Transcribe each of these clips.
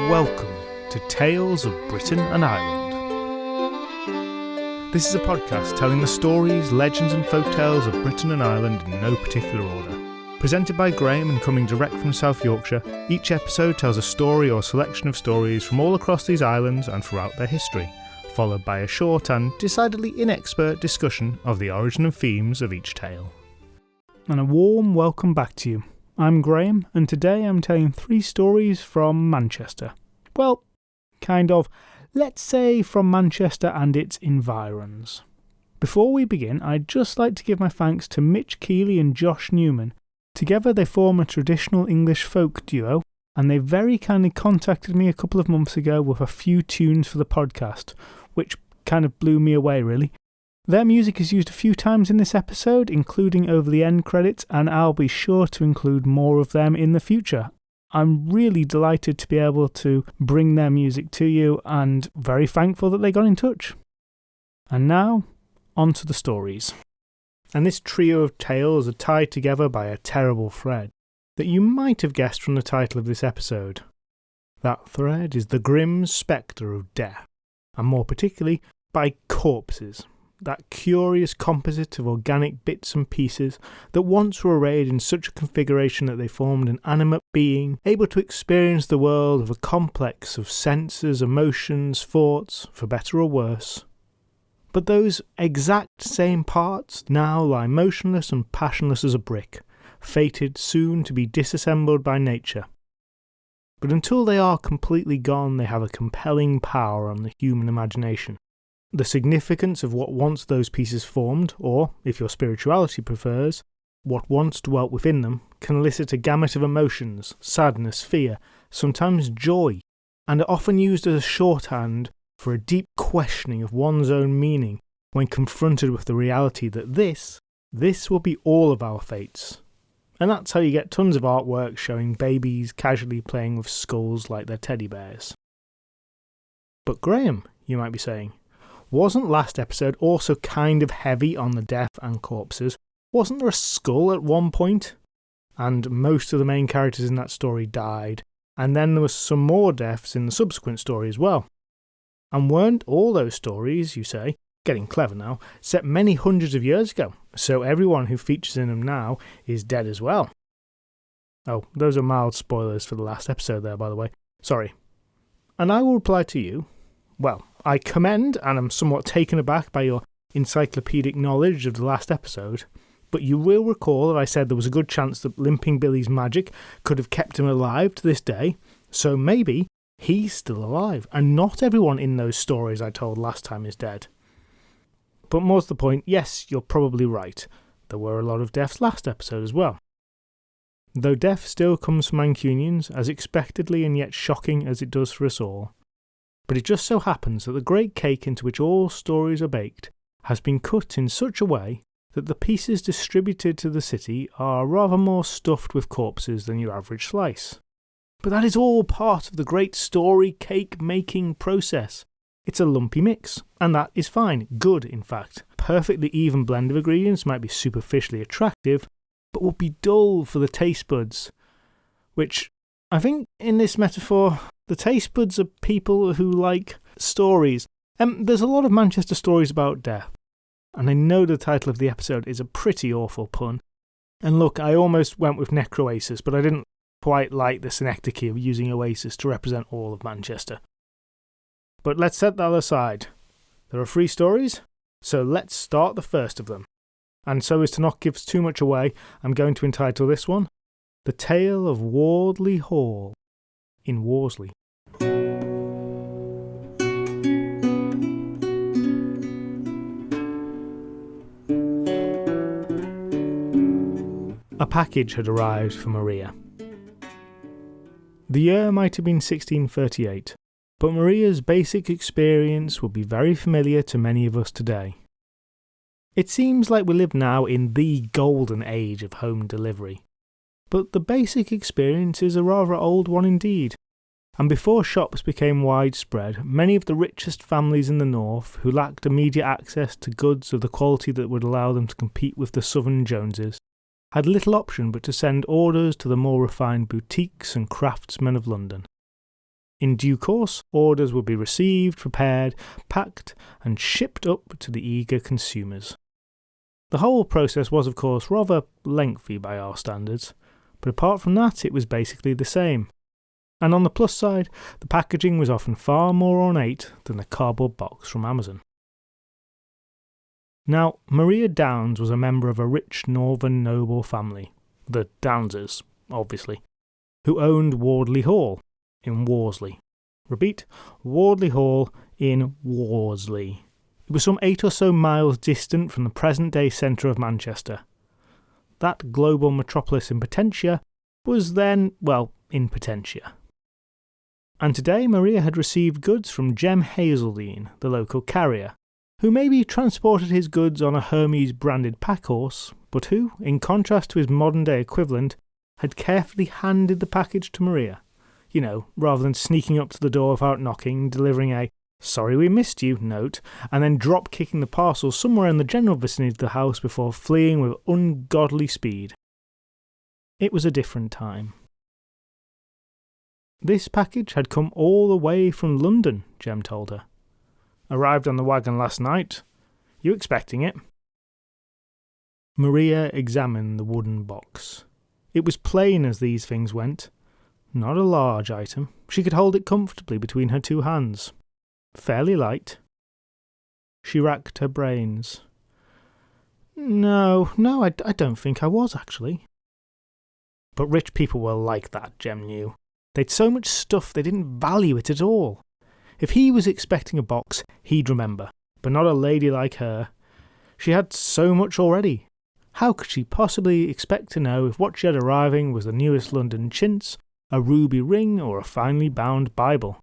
Welcome to Tales of Britain and Ireland. This is a podcast telling the stories, legends and folktales of Britain and Ireland in no particular order. Presented by Graham and coming direct from South Yorkshire, each episode tells a story or selection of stories from all across these islands and throughout their history, followed by a short and decidedly inexpert discussion of the origin and themes of each tale. And a warm welcome back to you. I'm Graham, and today I'm telling 3 stories from Manchester. Well, kind of. Let's say from Manchester and its environs. Before we begin, I'd just like to give my thanks to Mitch Keeley and Josh Newman. Together they form a traditional English folk duo, and they very kindly contacted me a couple of months ago with a few tunes for the podcast, which kind of blew me away really. Their music is used a few times in this episode, including over the end credits, and I'll be sure to include more of them in the future. I'm really delighted to be able to bring their music to you, and very thankful that they got in touch. And now, on to the stories. And this trio of tales are tied together by a terrible thread that you might have guessed from the title of this episode. That thread is the grim spectre of death, and more particularly by corpses. That curious composite of organic bits and pieces that once were arrayed in such a configuration that they formed an animate being, able to experience the world of a complex of senses, emotions, thoughts, for better or worse. But those exact same parts now lie motionless and passionless as a brick, fated soon to be disassembled by nature. But until they are completely gone, they have a compelling power on the human imagination. The significance of what once those pieces formed, or, if your spirituality prefers, what once dwelt within them, can elicit a gamut of emotions, sadness, fear, sometimes joy, and are often used as a shorthand for a deep questioning of one's own meaning when confronted with the reality that this will be all of our fates. And that's how you get tons of artwork showing babies casually playing with skulls like they're teddy bears. But Graham, you might be saying, wasn't last episode also kind of heavy on the death and corpses? Wasn't there a skull at one point? And most of the main characters in that story died, and then there was some more deaths in the subsequent story as well. And weren't all those stories, you say, getting clever now, set many hundreds of years ago, so everyone who features in them now is dead as well? Oh, those are mild spoilers for the last episode there, by the way. Sorry. And I will reply to you, well, I commend and am somewhat taken aback by your encyclopedic knowledge of the last episode, but you will recall that I said there was a good chance that Limping Billy's magic could have kept him alive to this day, so maybe he's still alive, and not everyone in those stories I told last time is dead. But more to the point, yes, you're probably right. There were a lot of deaths last episode as well. Though death still comes for Mancunians, as expectedly and yet shocking as it does for us all. But it just so happens that the great cake into which all stories are baked has been cut in such a way that the pieces distributed to the city are rather more stuffed with corpses than your average slice. But that is all part of the great story cake making process. It's a lumpy mix, and that is fine, good in fact. Perfectly even blend of ingredients might be superficially attractive, but would be dull for the taste buds. Which, I think in this metaphor, the taste buds are people who like stories. There's a lot of Manchester stories about death, and I know the title of the episode is a pretty awful pun. And look, I almost went with Necroasis, but I didn't quite like the synecdoche of using Oasis to represent all of Manchester. But let's set that aside. There are 3 stories, so let's start the first of them. And so as to not give too much away, I'm going to entitle this one, The Tale of Wardley Hall in Worsley. A package had arrived for Maria. The year might have been 1638, but Maria's basic experience would be very familiar to many of us today. It seems like we live now in the golden age of home delivery, but the basic experience is a rather old one indeed, and before shops became widespread, many of the richest families in the north, who lacked immediate access to goods of the quality that would allow them to compete with the southern Joneses, had little option but to send orders to the more refined boutiques and craftsmen of London. In due course, orders would be received, prepared, packed, and shipped up to the eager consumers. The whole process was, of course, rather lengthy by our standards, but apart from that, it was basically the same. And on the plus side, the packaging was often far more ornate than the cardboard box from Amazon. Now, Maria Downes was a member of a rich northern noble family, the Downeses, obviously, who owned Wardley Hall in Worsley. Repeat, Wardley Hall in Worsley. It was some 8 or so miles distant from the present-day centre of Manchester. That global metropolis in potentia was then, well, in potentia. And today Maria had received goods from Jem Hazeldine, the local carrier, who maybe transported his goods on a Hermes-branded packhorse, but who, in contrast to his modern-day equivalent, had carefully handed the package to Maria. You know, rather than sneaking up to the door without knocking, delivering a "sorry we missed you" note, and then drop-kicking the parcel somewhere in the general vicinity of the house before fleeing with ungodly speed. It was a different time. This package had come all the way from London, Jem told her. "Arrived on the wagon last night. You expecting it?" Maria examined the wooden box. It was plain as these things went. Not a large item. She could hold it comfortably between her two hands. Fairly light. She racked her brains. No, I don't think I was, actually. But rich people were like that, Jem knew. They'd so much stuff they didn't value it at all. If he was expecting a box, he'd remember, but not a lady like her. She had so much already. How could she possibly expect to know if what she had arriving was the newest London chintz, a ruby ring, or a finely bound Bible?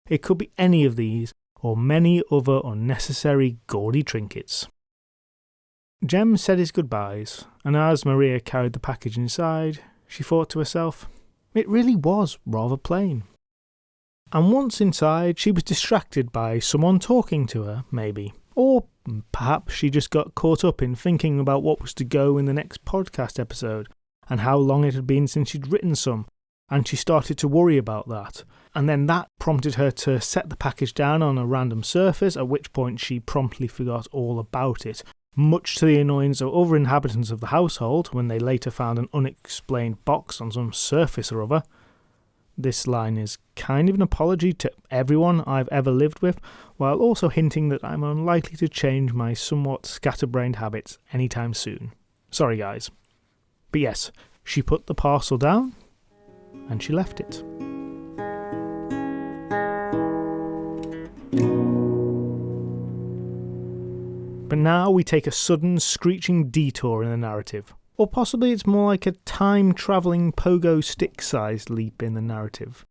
It could be any of these, or many other unnecessary gaudy trinkets. Jem said his goodbyes, and as Maria carried the package inside, she thought to herself, it really was rather plain. And once inside, she was distracted by someone talking to her, maybe. Or perhaps she just got caught up in thinking about what was to go in the next podcast episode, and how long it had been since she'd written some, and she started to worry about that. And then that prompted her to set the package down on a random surface, at which point she promptly forgot all about it, much to the annoyance of other inhabitants of the household when they later found an unexplained box on some surface or other. This line is kind of an apology to everyone I've ever lived with, while also hinting that I'm unlikely to change my somewhat scatterbrained habits anytime soon. Sorry guys. But yes, she put the parcel down, and she left it. But now we take a sudden, screeching detour in the narrative. Or possibly it's more like a time-travelling pogo stick-sized leap in the narrative.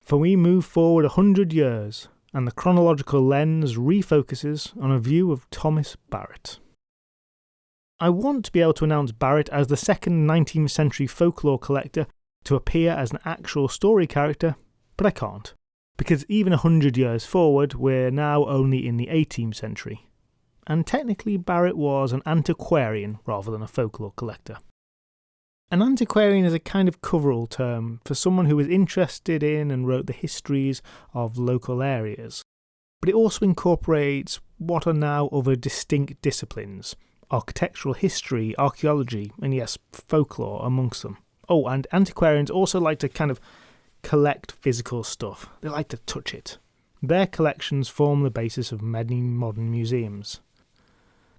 For we move forward 100 years, and the chronological lens refocuses on a view of Thomas Barrett. I want to be able to announce Barrett as the second 19th century folklore collector to appear as an actual story character, but I can't. Because even 100 years forward, we're now only in the 18th century. And technically Barrett was an antiquarian rather than a folklore collector. An antiquarian is a kind of coverall term for someone who was interested in and wrote the histories of local areas. But it also incorporates what are now other distinct disciplines: architectural history, archaeology, and yes, folklore amongst them. Oh, and antiquarians also like to kind of collect physical stuff. They like to touch it. Their collections form the basis of many modern museums.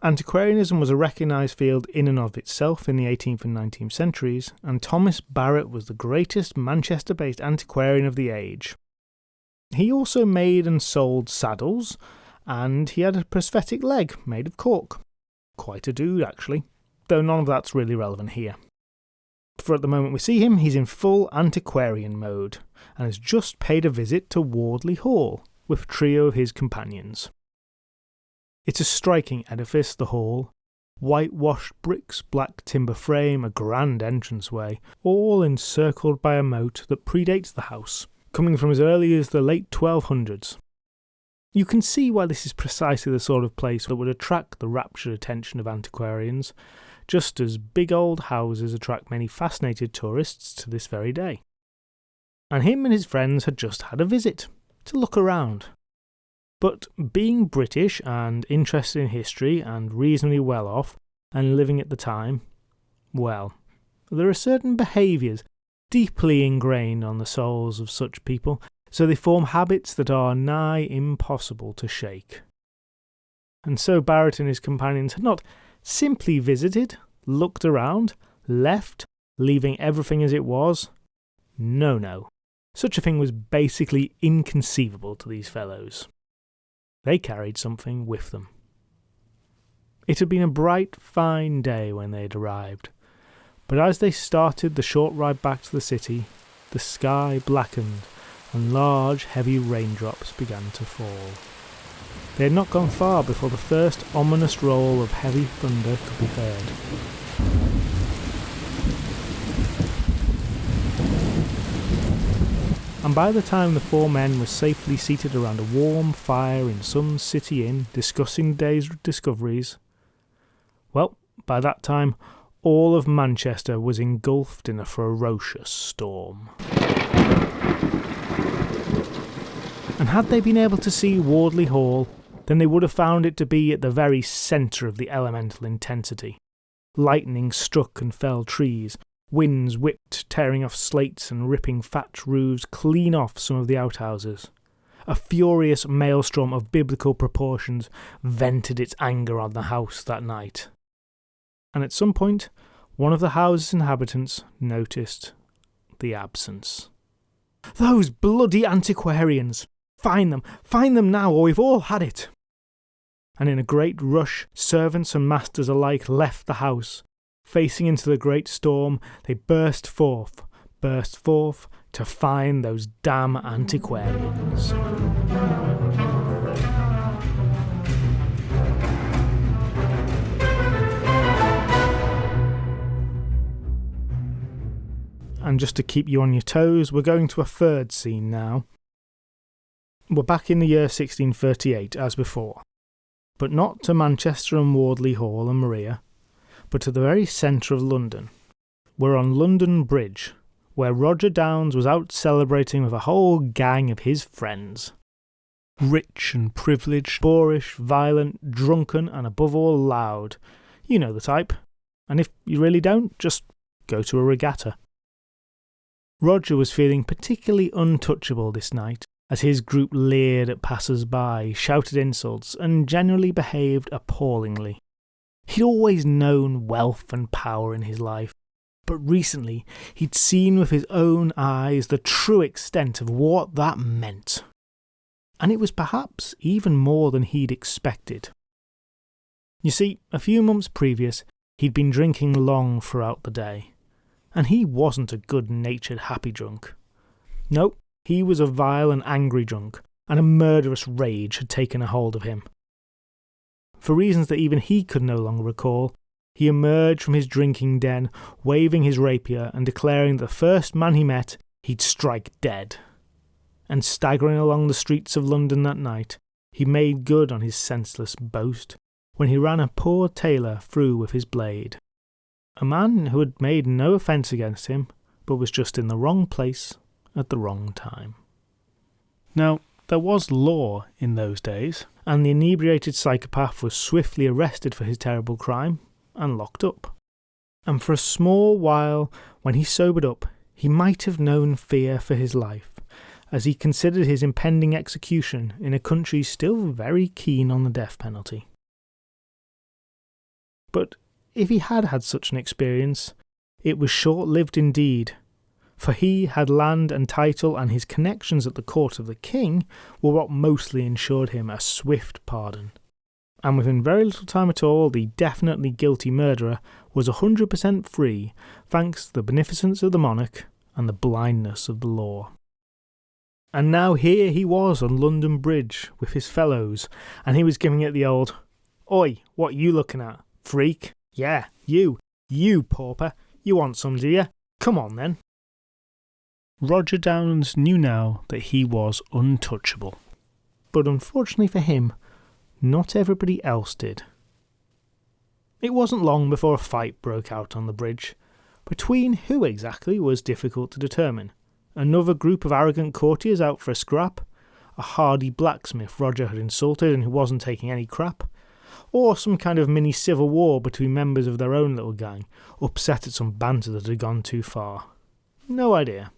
Antiquarianism was a recognised field in and of itself in the 18th and 19th centuries, and Thomas Barrett was the greatest Manchester-based antiquarian of the age. He also made and sold saddles, and he had a prosthetic leg made of cork. Quite a dude, actually, though none of that's really relevant here. For at the moment we see him, he's in full antiquarian mode, and has just paid a visit to Wardley Hall, with a trio of his companions. It's a striking edifice, the hall. Whitewashed bricks, black timber frame, a grand entranceway, all encircled by a moat that predates the house, coming from as early as the late 1200s. You can see why this is precisely the sort of place that would attract the raptured attention of antiquarians. just as big old houses attract many fascinated tourists to this very day. And him and his friends had just had a visit, to look around. But being British and interested in history and reasonably well off and living at the time, well, there are certain behaviours deeply ingrained on the souls of such people, so they form habits that are nigh impossible to shake. And so Barrett and his companions had not simply visited, looked around, left, leaving everything as it was. No. Such a thing was basically inconceivable to these fellows. They carried something with them. It had been a bright, fine day when they had arrived, but as they started the short ride back to the city, the sky blackened and large, heavy raindrops began to fall. They had not gone far before the first ominous roll of heavy thunder could be heard. And by the time the four men were safely seated around a warm fire in some city inn discussing the day's discoveries, well, by that time all of Manchester was engulfed in a ferocious storm. And had they been able to see Wardley Hall, then they would have found it to be at the very centre of the elemental intensity. Lightning struck and felled trees, winds whipped, tearing off slates and ripping thatched roofs clean off some of the outhouses. A furious maelstrom of biblical proportions vented its anger on the house that night. And at some point, one of the house's inhabitants noticed the absence. "Those bloody antiquarians! Find them now, or we've all had it!" And in a great rush, servants and masters alike left the house. Facing into the great storm, they burst forth to find those damn antiquarians. And just to keep you on your toes, we're going to a third scene now. We're back in the year 1638, as before. But not to Manchester and Wardley Hall and Maria, but to the very centre of London. We're on London Bridge, where Roger Downes was out celebrating with a whole gang of his friends. Rich and privileged, boorish, violent, drunken, and above all loud. You know the type. And if you really don't, just go to a regatta. Roger was feeling particularly untouchable this night, as his group leered at passers-by, shouted insults, and generally behaved appallingly. He'd always known wealth and power in his life, but recently he'd seen with his own eyes the true extent of what that meant. And it was perhaps even more than he'd expected. You see, a few months previous, he'd been drinking long throughout the day. And he wasn't a good-natured happy drunk. No, he was a vile and angry drunk, and a murderous rage had taken a hold of him. For reasons that even he could no longer recall, he emerged from his drinking den, waving his rapier and declaring that the first man he met, he'd strike dead. And staggering along the streets of London that night, he made good on his senseless boast, when he ran a poor tailor through with his blade. A man who had made no offence against him, but was just in the wrong place at the wrong time. Now, there was law in those days, and the inebriated psychopath was swiftly arrested for his terrible crime and locked up. And for a small while, when he sobered up, he might have known fear for his life, as he considered his impending execution in a country still very keen on the death penalty. But if he had had such an experience, it was short-lived indeed, for he had land and title, and his connections at the court of the king were what mostly ensured him a swift pardon. And within very little time at all, the definitely guilty murderer was 100% free, thanks to the beneficence of the monarch and the blindness of the law. And now here he was on London Bridge with his fellows, and he was giving it the old, "Oi, what you looking at, freak? Yeah, you pauper, you want some, do you? Come on then." Roger Downes knew now that he was untouchable. But unfortunately for him, not everybody else did. It wasn't long before a fight broke out on the bridge. Between who exactly was difficult to determine. Another group of arrogant courtiers out for a scrap, a hardy blacksmith Roger had insulted and who wasn't taking any crap, or some kind of mini civil war between members of their own little gang, upset at some banter that had gone too far. No idea.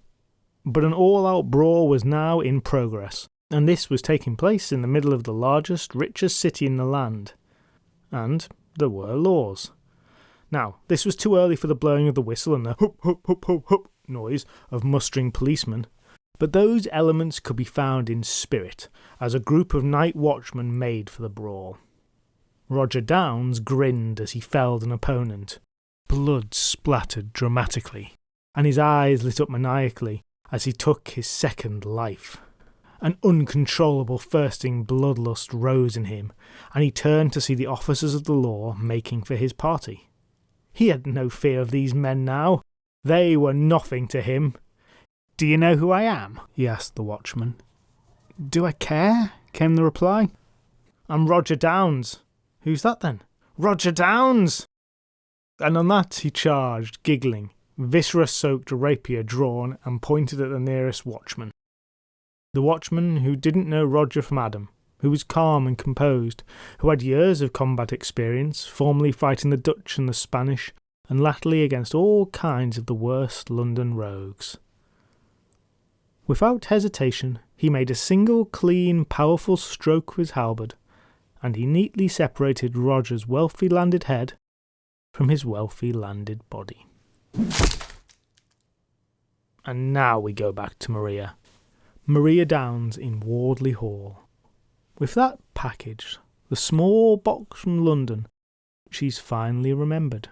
But an all-out brawl was now in progress, and this was taking place in the middle of the largest, richest city in the land. And there were laws. Now, this was too early for the blowing of the whistle and the hup hup hup hup hup noise of mustering policemen, but those elements could be found in spirit, as a group of night watchmen made for the brawl. Roger Downes grinned as he felled an opponent. Blood splattered dramatically, and his eyes lit up maniacally as he took his second life. An uncontrollable thirsting bloodlust rose in him, and he turned to see the officers of the law making for his party. He had no fear of these men now. They were nothing to him. "Do you know who I am?" he asked the watchman. "Do I care?" came the reply. "I'm Roger Downes." "Who's that then?" "Roger Downes!" And on that he charged, giggling, viscera-soaked rapier drawn and pointed at the nearest watchman. The watchman who didn't know Roger from Adam, who was calm and composed, who had years of combat experience, formerly fighting the Dutch and the Spanish, and latterly against all kinds of the worst London rogues. Without hesitation, he made a single, clean, powerful stroke with his halberd, and he neatly separated Roger's wealthy landed head from his wealthy landed body. And now we go back to Maria. Maria Downes in Wardley Hall. With that package, the small box from London, she's finally remembered.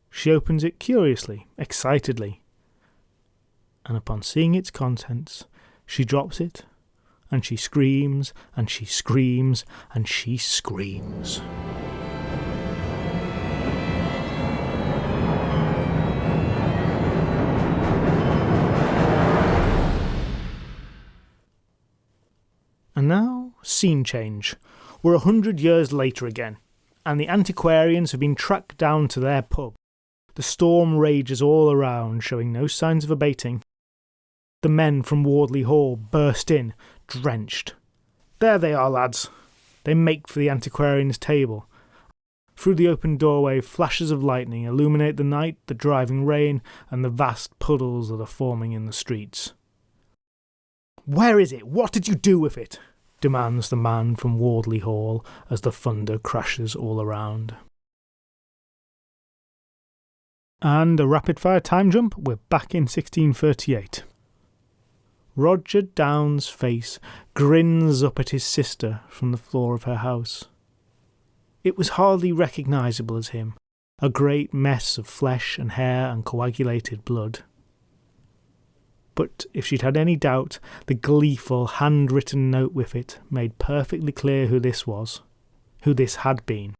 She opens it curiously, excitedly, and upon seeing its contents, she drops it, and she screams, and she screams, and she screams. And now, scene change. We're 100 years later again, and the antiquarians have been tracked down to their pub. The storm rages all around, showing no signs of abating. The men from Wardley Hall burst in, drenched. There they are, lads. They make for the antiquarian's table. Through the open doorway, flashes of lightning illuminate the night, the driving rain, and the vast puddles that are forming in the streets. "Where is it? What did you do with it?" demands the man from Wardley Hall as the thunder crashes all around. And a rapid-fire time jump, we're back in 1638. Roger Downes' face grins up at his sister from the floor of her house. It was hardly recognisable as him, a great mess of flesh and hair and coagulated blood. But if she'd had any doubt, the gleeful handwritten note with it made perfectly clear who this was, who this had been.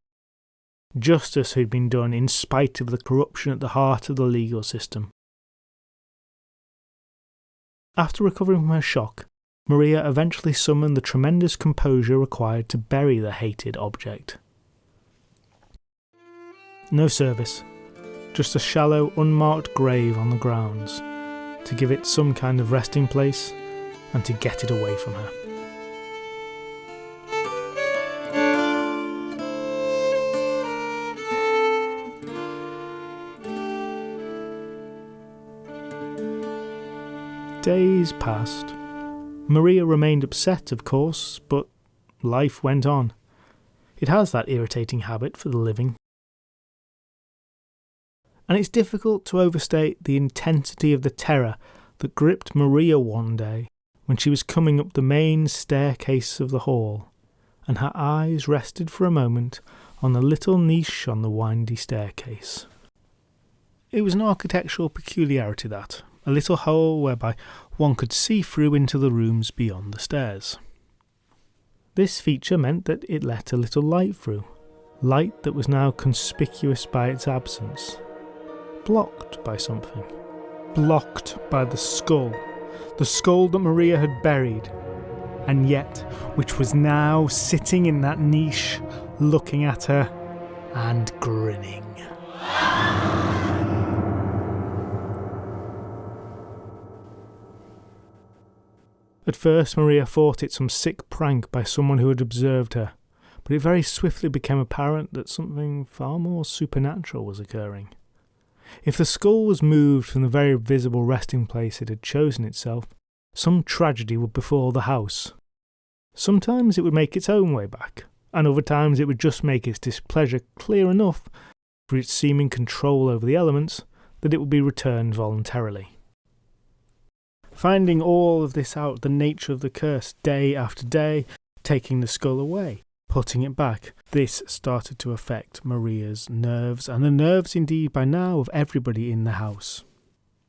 Justice had been done in spite of the corruption at the heart of the legal system. After recovering from her shock, Maria eventually summoned the tremendous composure required to bury the hated object. No service, just a shallow, unmarked grave on the grounds, to give it some kind of resting place and to get it away from her. Days passed. Maria remained upset, of course, but life went on. It has that irritating habit for the living. And it's difficult to overstate the intensity of the terror that gripped Maria one day when she was coming up the main staircase of the hall, and her eyes rested for a moment on the little niche on the windy staircase. It was an architectural peculiarity that, a little hole whereby one could see through into the rooms beyond the stairs. This feature meant that it let a little light through, light that was now conspicuous by its absence, blocked by something, blocked by the skull that Maria had buried, and yet which was now sitting in that niche, looking at her and grinning. At first, Maria thought it some sick prank by someone who had observed her, but it very swiftly became apparent that something far more supernatural was occurring. If the skull was moved from the very visible resting place it had chosen itself, some tragedy would befall the house. Sometimes it would make its own way back, and other times it would just make its displeasure clear enough for its seeming control over the elements that it would be returned voluntarily. Finding all of this out, the nature of the curse, day after day, taking the skull away, putting it back, this started to affect Maria's nerves, and the nerves indeed by now of everybody in the house.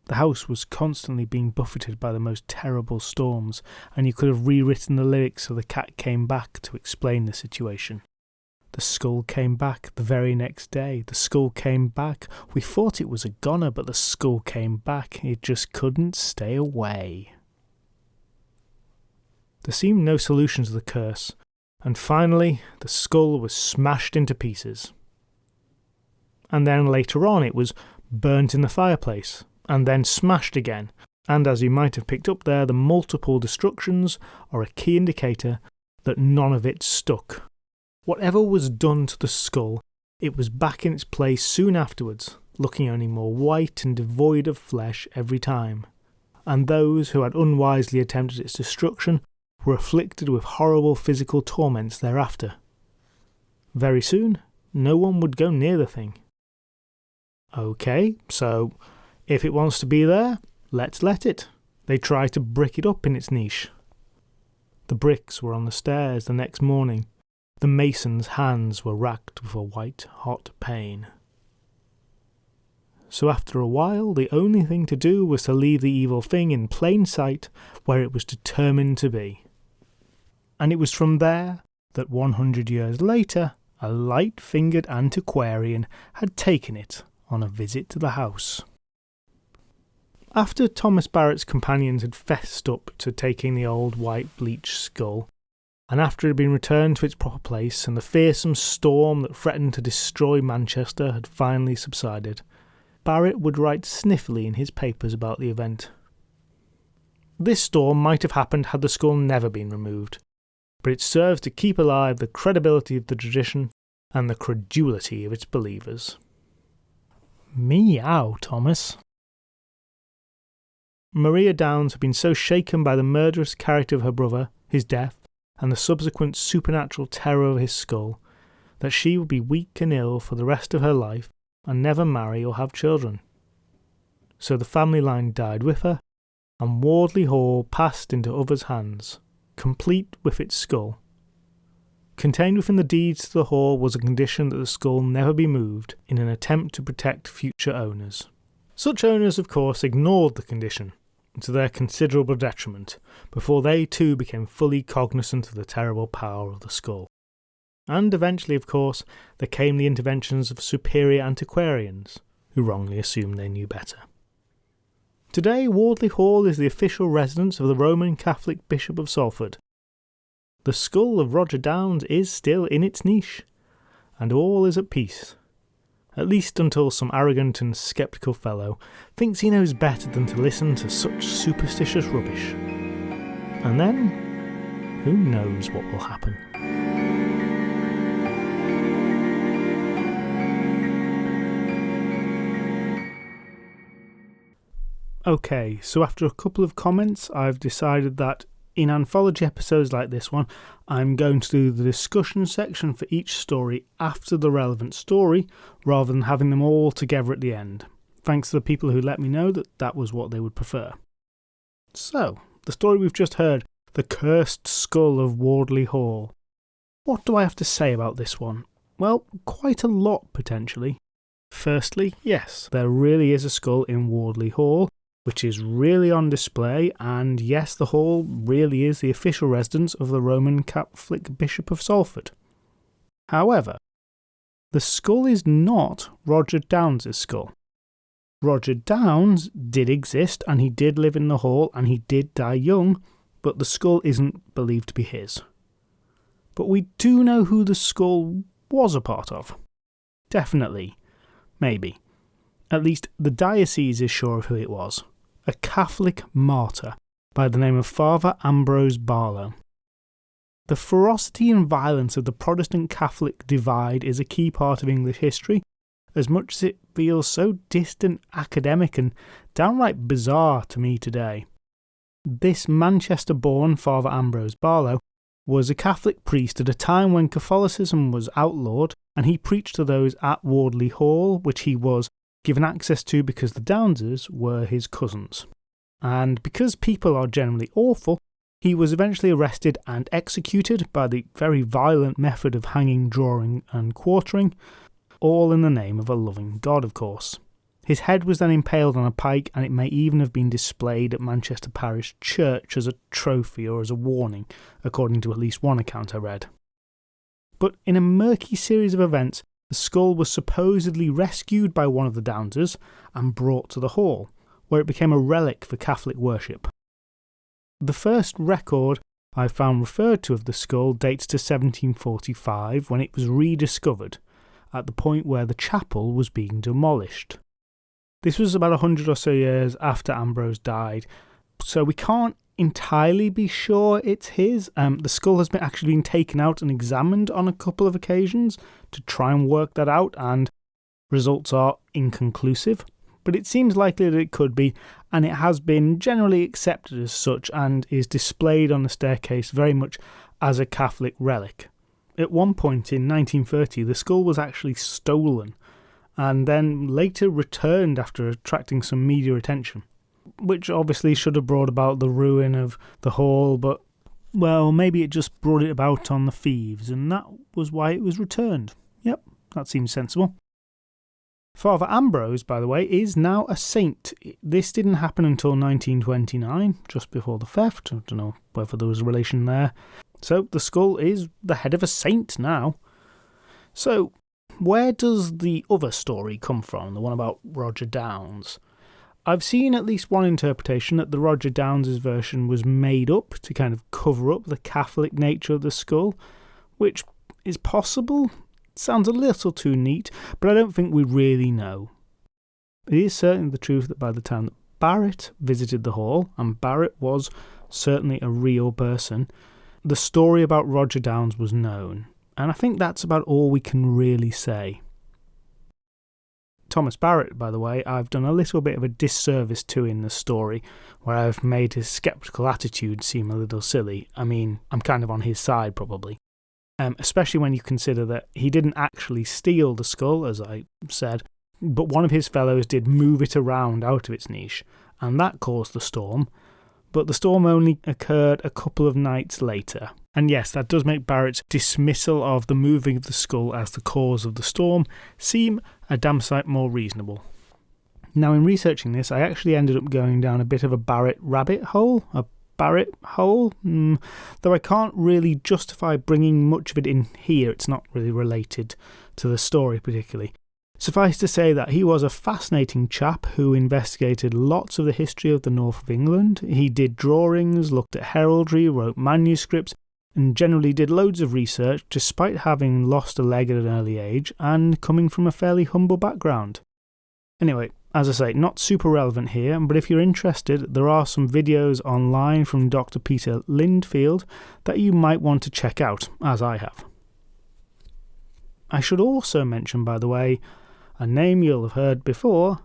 The house was constantly being buffeted by the most terrible storms, and you could have rewritten the lyrics so the cat came back to explain the situation. The skull came back the very next day. The skull came back. We thought it was a goner, but the skull came back. It just couldn't stay away. There seemed no solution to the curse, and finally the skull was smashed into pieces. And then later on it was burnt in the fireplace, and then smashed again. And as you might have picked up there, the multiple destructions are a key indicator that none of it stuck. Whatever was done to the skull, it was back in its place soon afterwards, looking only more white and devoid of flesh every time. And those who had unwisely attempted its destruction were afflicted with horrible physical torments thereafter. Very soon, no one would go near the thing. Okay, so if it wants to be there, let's let it. They tried to brick it up in its niche. The bricks were on the stairs the next morning. The mason's hands were racked with a white-hot pain. So after a while, the only thing to do was to leave the evil thing in plain sight where it was determined to be. And it was from there that 100 years later, a light-fingered antiquarian had taken it on a visit to the house. After Thomas Barrett's companions had fessed up to taking the old white bleached skull, and after it had been returned to its proper place and the fearsome storm that threatened to destroy Manchester had finally subsided, Barrett would write sniffily in his papers about the event. This storm might have happened had the skull never been removed, but it serves to keep alive the credibility of the tradition and the credulity of its believers. Meow, Thomas. Maria Downes had been so shaken by the murderous character of her brother, his death, and the subsequent supernatural terror of his skull, that she would be weak and ill for the rest of her life and never marry or have children. So the family line died with her, and Wardley Hall passed into others' hands, complete with its skull. Contained within the deeds to the hall was a condition that the skull never be moved in an attempt to protect future owners. Such owners, of course, ignored the condition, to their considerable detriment, before they too became fully cognizant of the terrible power of the skull. And eventually, of course, there came the interventions of superior antiquarians, who wrongly assumed they knew better. Today, Wardley Hall is the official residence of the Roman Catholic Bishop of Salford. The skull of Roger Downes is still in its niche, and all is at peace. At least until some arrogant and sceptical fellow thinks he knows better than to listen to such superstitious rubbish. And then, who knows what will happen. Okay, so after a couple of comments, I've decided that in anthology episodes like this one, I'm going to do the discussion section for each story after the relevant story, rather than having them all together at the end. Thanks to the people who let me know that that was what they would prefer. So, the story we've just heard, The Cursed Skull of Wardley Hall. What do I have to say about this one? Well, quite a lot, potentially. Firstly, yes, there really is a skull in Wardley Hall, which is really on display, and yes, the hall really is the official residence of the Roman Catholic Bishop of Salford. However, the skull is not Roger Downes' skull. Roger Downes did exist, and he did live in the hall, and he did die young, but the skull isn't believed to be his. But we do know who the skull was a part of. Definitely. Maybe. At least the diocese is sure of who it was. A Catholic martyr by the name of Father Ambrose Barlow. The ferocity and violence of the Protestant-Catholic divide is a key part of English history, as much as it feels so distant, academic and downright bizarre to me today. This Manchester-born Father Ambrose Barlow was a Catholic priest at a time when Catholicism was outlawed, and he preached to those at Wardley Hall, which he was given access to because the Downses were his cousins. And because people are generally awful, he was eventually arrested and executed by the very violent method of hanging, drawing and quartering, all in the name of a loving God, of course. His head was then impaled on a pike, and it may even have been displayed at Manchester Parish Church as a trophy or as a warning, according to at least one account I read. But in a murky series of events, the skull was supposedly rescued by one of the Downses and brought to the hall, where it became a relic for Catholic worship. The first record I found referred to of the skull dates to 1745, when it was rediscovered, at the point where the chapel was being demolished. This was about 100 or so years after Ambrose died, so we can't entirely be sure it's his. The skull has actually been taken out and examined on a couple of occasions to try and work that out, and results are inconclusive. But it seems likely that it could be, and it has been generally accepted as such and is displayed on the staircase very much as a Catholic relic. At one point in 1930, the skull was actually stolen and then later returned after attracting some media attention, which obviously should have brought about the ruin of the hall, but, well, maybe it just brought it about on the thieves, and that was why it was returned. Yep, that seems sensible. Father Ambrose, by the way, is now a saint. This didn't happen until 1929, just before the theft. I don't know whether there was a relation there. So the skull is the head of a saint now. So where does the other story come from, the one about Roger Downes? I've seen at least one interpretation that the Roger Downes' version was made up to kind of cover up the Catholic nature of the skull, which is possible. Sounds a little too neat, but I don't think we really know. It is certainly the truth that by the time that Barrett visited the hall, and Barrett was certainly a real person, the story about Roger Downes was known, and I think that's about all we can really say. Thomas Barrett, by the way, I've done a little bit of a disservice to in the story, where I've made his sceptical attitude seem a little silly. I mean, I'm kind of on his side, probably. Especially when you consider that he didn't actually steal the skull, as I said, but one of his fellows did move it around out of its niche, and that caused the storm. But the storm only occurred a couple of nights later. And yes, that does make Barrett's dismissal of the moving of the skull as the cause of the storm seem a damn sight more reasonable. Now, in researching this, I actually ended up going down a bit of a Barrett rabbit hole, though I can't really justify bringing much of it in here. It's not really related to the story particularly. Suffice to say that he was a fascinating chap who investigated lots of the history of the north of England. He did drawings, looked at heraldry, wrote manuscripts, and generally did loads of research despite having lost a leg at an early age and coming from a fairly humble background. Anyway, as I say, not super relevant here, but if you're interested, there are some videos online from Dr. Peter Lindfield that you might want to check out, as I have. I should also mention, by the way, a name you'll have heard before,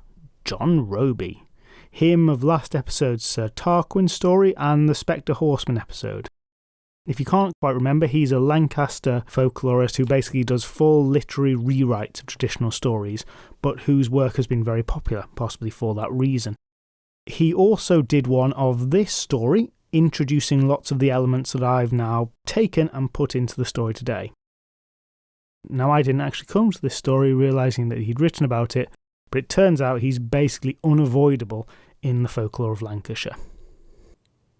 John Roby. Him of last episode's Sir Tarquin story and the Spectre Horseman episode. If you can't quite remember, he's a Lancaster folklorist who basically does full literary rewrites of traditional stories, but whose work has been very popular, possibly for that reason. He also did one of this story, introducing lots of the elements that I've now taken and put into the story today. Now, I didn't actually come to this story realising that he'd written about it, but it turns out he's basically unavoidable in the folklore of Lancashire.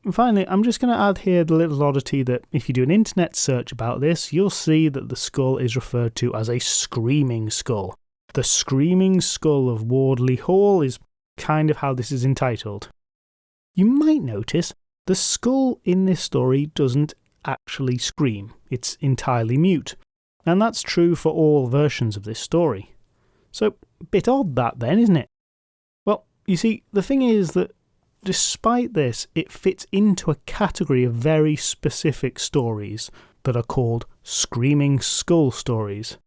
And finally, I'm just going to add here the little oddity that if you do an internet search about this, you'll see that the skull is referred to as a screaming skull. The Screaming Skull of Wardley Hall is kind of how this is entitled. You might notice the skull in this story doesn't actually scream. It's entirely mute. And that's true for all versions of this story. So, a bit odd that then, isn't it? Well, you see, the thing is that despite this, it fits into a category of very specific stories that are called Screaming Skull stories.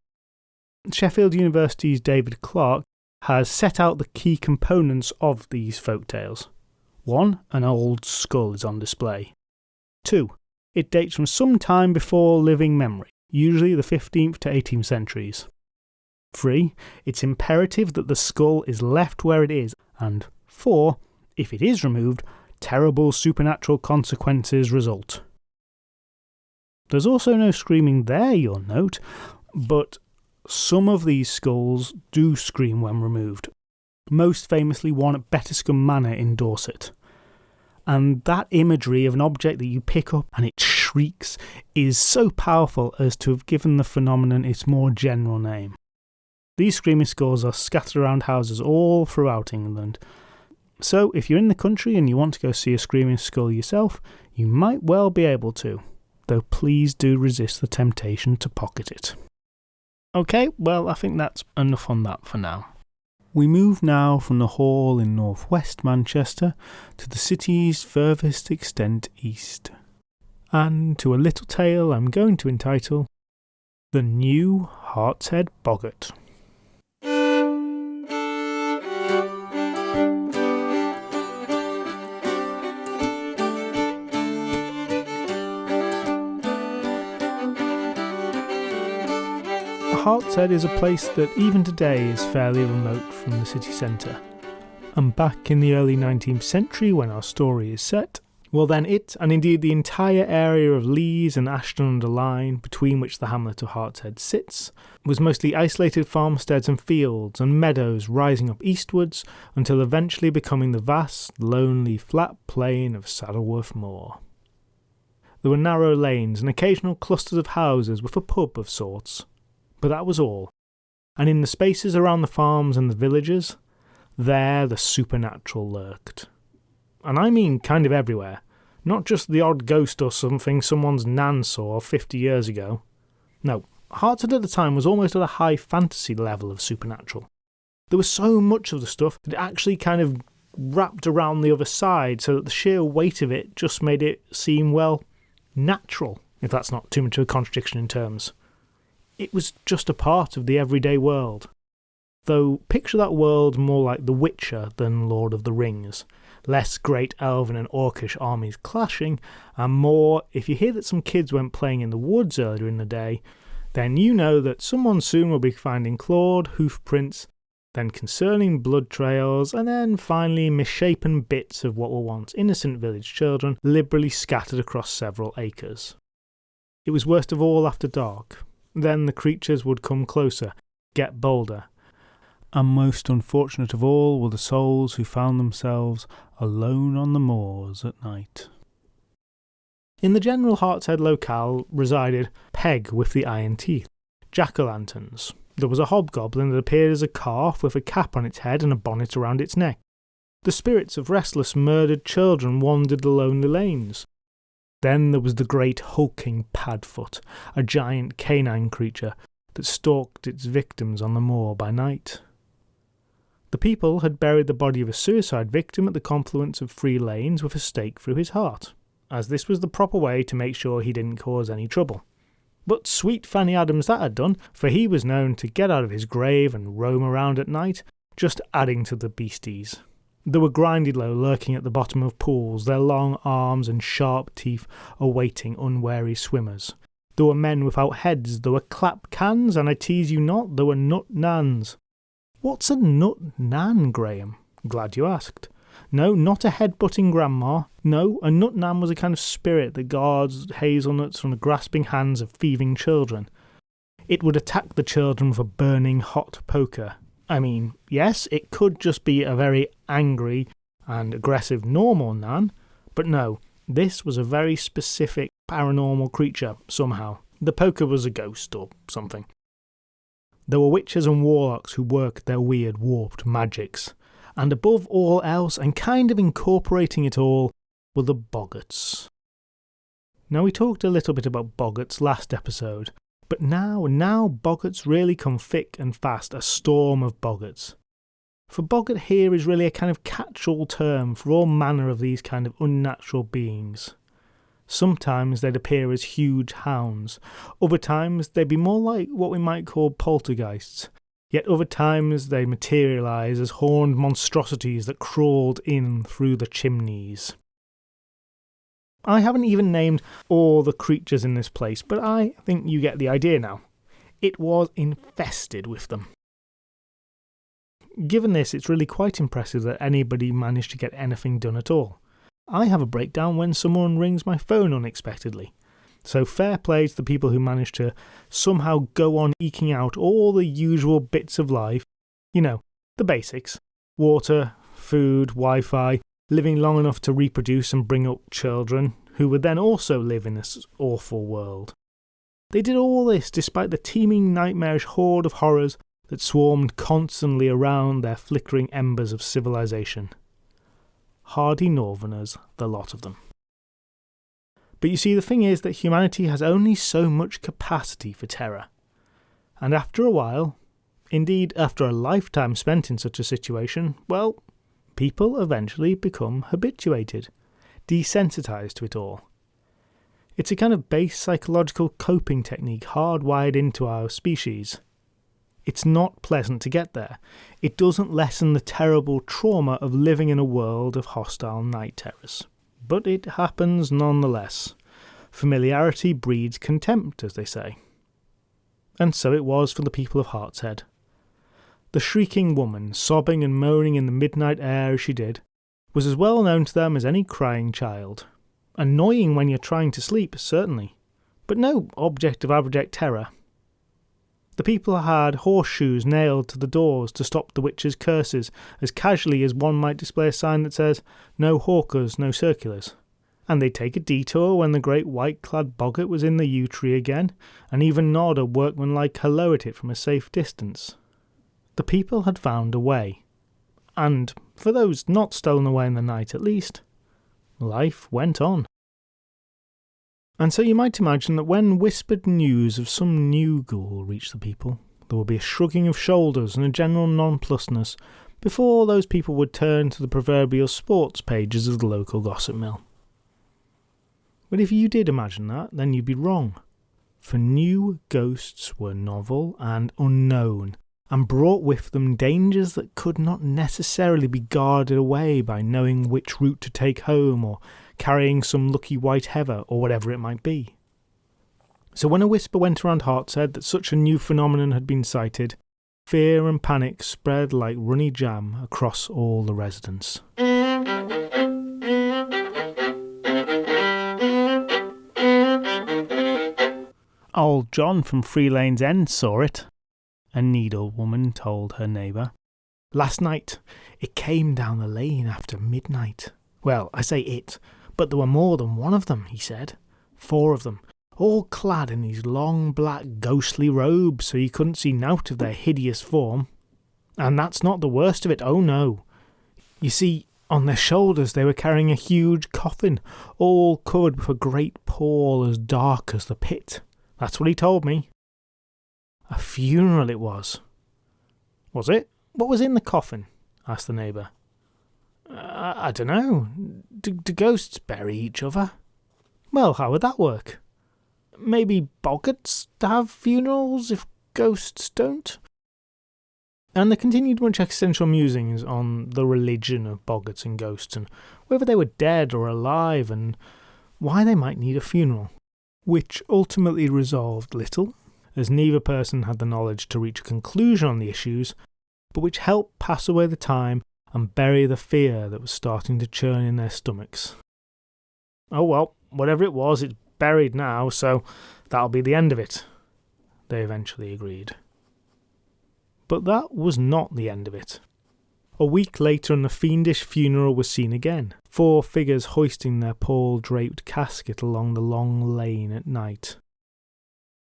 Sheffield University's David Clarke has set out the key components of these folktales. 1. An old skull is on display. 2. It dates from some time before living memory, usually the 15th to 18th centuries. 3. It's imperative that the skull is left where it is. And 4. If it is removed, terrible supernatural consequences result. There's also no screaming there, you'll note, but some of these skulls do scream when removed, most famously one at Bettiscombe Manor in Dorset. And that imagery of an object that you pick up and it shrieks is so powerful as to have given the phenomenon its more general name. These screaming skulls are scattered around houses all throughout England. So if you're in the country and you want to go see a screaming skull yourself, you might well be able to, though please do resist the temptation to pocket it. Okay, well, I think that's enough on that for now. We move now from the Hall in northwest Manchester to the city's furthest extent east, and to a little tale I'm going to entitle The New Hartshead Boggart. Hartshead is a place that even today is fairly remote from the city centre. And back in the early 19th century, when our story is set, well then it, and indeed the entire area of Lees and Ashton-under-Lyne, between which the hamlet of Hartshead sits, was mostly isolated farmsteads and fields and meadows rising up eastwards until eventually becoming the vast, lonely, flat plain of Saddleworth Moor. There were narrow lanes and occasional clusters of houses with a pub of sorts. But that was all, and in the spaces around the farms and the villages, there the supernatural lurked. And I mean kind of everywhere, not just the odd ghost or something someone's nan saw 50 years ago. No, Hartshead at the time was almost at a high fantasy level of supernatural. There was so much of the stuff that it actually kind of wrapped around the other side, so that the sheer weight of it just made it seem, well, natural, if that's not too much of a contradiction in terms. It was just a part of the everyday world. Though picture that world more like The Witcher than Lord of the Rings. Less great elven and orcish armies clashing, and more, if you hear that some kids went playing in the woods earlier in the day, then you know that someone soon will be finding clawed hoof prints, then concerning blood trails, and then finally misshapen bits of what were once innocent village children liberally scattered across several acres. It was worst of all after dark. Then the creatures would come closer, get bolder. And most unfortunate of all were the souls who found themselves alone on the moors at night. In the general Hartshead locale resided Peg with the iron teeth, jack-o'-lanterns. There was a hobgoblin that appeared as a calf with a cap on its head and a bonnet around its neck. The spirits of restless murdered children wandered the lonely lanes. Then there was the great hulking Padfoot, a giant canine creature that stalked its victims on the moor by night. The people had buried the body of a suicide victim at the confluence of 3 lanes with a stake through his heart, as this was the proper way to make sure he didn't cause any trouble. But sweet Fanny Adams that had done, for he was known to get out of his grave and roam around at night, just adding to the beasties. There were Grindylow lurking at the bottom of pools, their long arms and sharp teeth awaiting unwary swimmers. There were men without heads, there were clap cans, and I tease you not, there were nut nans. What's a nut nan, Graham? Glad you asked. No, not a head-butting grandma. No, a nut nan was a kind of spirit that guards hazelnuts from the grasping hands of thieving children. It would attack the children with a burning hot poker. I mean, yes, it could just be a very angry and aggressive normal nan, but no, this was a very specific paranormal creature somehow. The poker was a ghost or something. There were witches and warlocks who worked their weird warped magics, and above all else, and kind of incorporating it all, were the boggarts. Now we talked a little bit about boggarts last episode, But now boggarts really come thick and fast, a storm of boggarts. For boggart here is really a kind of catch-all term for all manner of these kind of unnatural beings. Sometimes they'd appear as huge hounds, other times they'd be more like what we might call poltergeists, yet other times they materialise as horned monstrosities that crawled in through the chimneys. I haven't even named all the creatures in this place, but I think you get the idea now. It was infested with them. Given this, it's really quite impressive that anybody managed to get anything done at all. I have a breakdown when someone rings my phone unexpectedly. So fair play to the people who managed to somehow go on eking out all the usual bits of life. You know, the basics. Water, food, Wi-Fi, living long enough to reproduce and bring up children, who would then also live in this awful world. They did all this despite the teeming nightmarish horde of horrors that swarmed constantly around their flickering embers of civilization. Hardy Northerners, the lot of them. But you see, the thing is that humanity has only so much capacity for terror. And after a while, indeed after a lifetime spent in such a situation, well, people eventually become habituated, desensitised to it all. It's a kind of base psychological coping technique hardwired into our species. It's not pleasant to get there. It doesn't lessen the terrible trauma of living in a world of hostile night terrors. But it happens nonetheless. Familiarity breeds contempt, as they say. And so it was for the people of Hartshead. The shrieking woman, sobbing and moaning in the midnight air as she did, was as well known to them as any crying child. Annoying when you're trying to sleep, certainly, but no object of abject terror. The people had horseshoes nailed to the doors to stop the witches' curses, as casually as one might display a sign that says, "No hawkers, no circulars." And they'd take a detour when the great white-clad boggart was in the yew tree again, and even nod a workmanlike hello at it from a safe distance. The people had found a way. And, for those not stolen away in the night at least, life went on. And so you might imagine that when whispered news of some new ghoul reached the people, there would be a shrugging of shoulders and a general nonplussness before those people would turn to the proverbial sports pages of the local gossip mill. But if you did imagine that, then you'd be wrong. For new ghosts were novel and unknown, and brought with them dangers that could not necessarily be guarded away by knowing which route to take home or carrying some lucky white heather or whatever it might be. So when a whisper went around Hartshead that such a new phenomenon had been sighted, fear and panic spread like runny jam across all the residents. Old John from Free Lane's End saw it, a needle woman told her neighbour. Last night, it came down the lane after midnight. Well, I say it, but there were more than one of them, he said. 4 of them, all clad in these long black ghostly robes so you couldn't see nought of their hideous form. And that's not the worst of it, oh no. You see, on their shoulders they were carrying a huge coffin, all covered with a great pall as dark as the pit. That's what he told me. A funeral it was. Was it? What was in the coffin? Asked the neighbour. I don't know. Do ghosts bury each other? Well, how would that work? Maybe boggarts have funerals if ghosts don't? And there continued much existential musings on the religion of boggarts and ghosts, and whether they were dead or alive, and why they might need a funeral, which ultimately resolved little, as neither person had the knowledge to reach a conclusion on the issues, but which helped pass away the time and bury the fear that was starting to churn in their stomachs. Oh well, whatever it was, it's buried now, so that'll be the end of it, they eventually agreed. But that was not the end of it. A week later and the fiendish funeral was seen again, 4 figures hoisting their pall-draped casket along the long lane at night.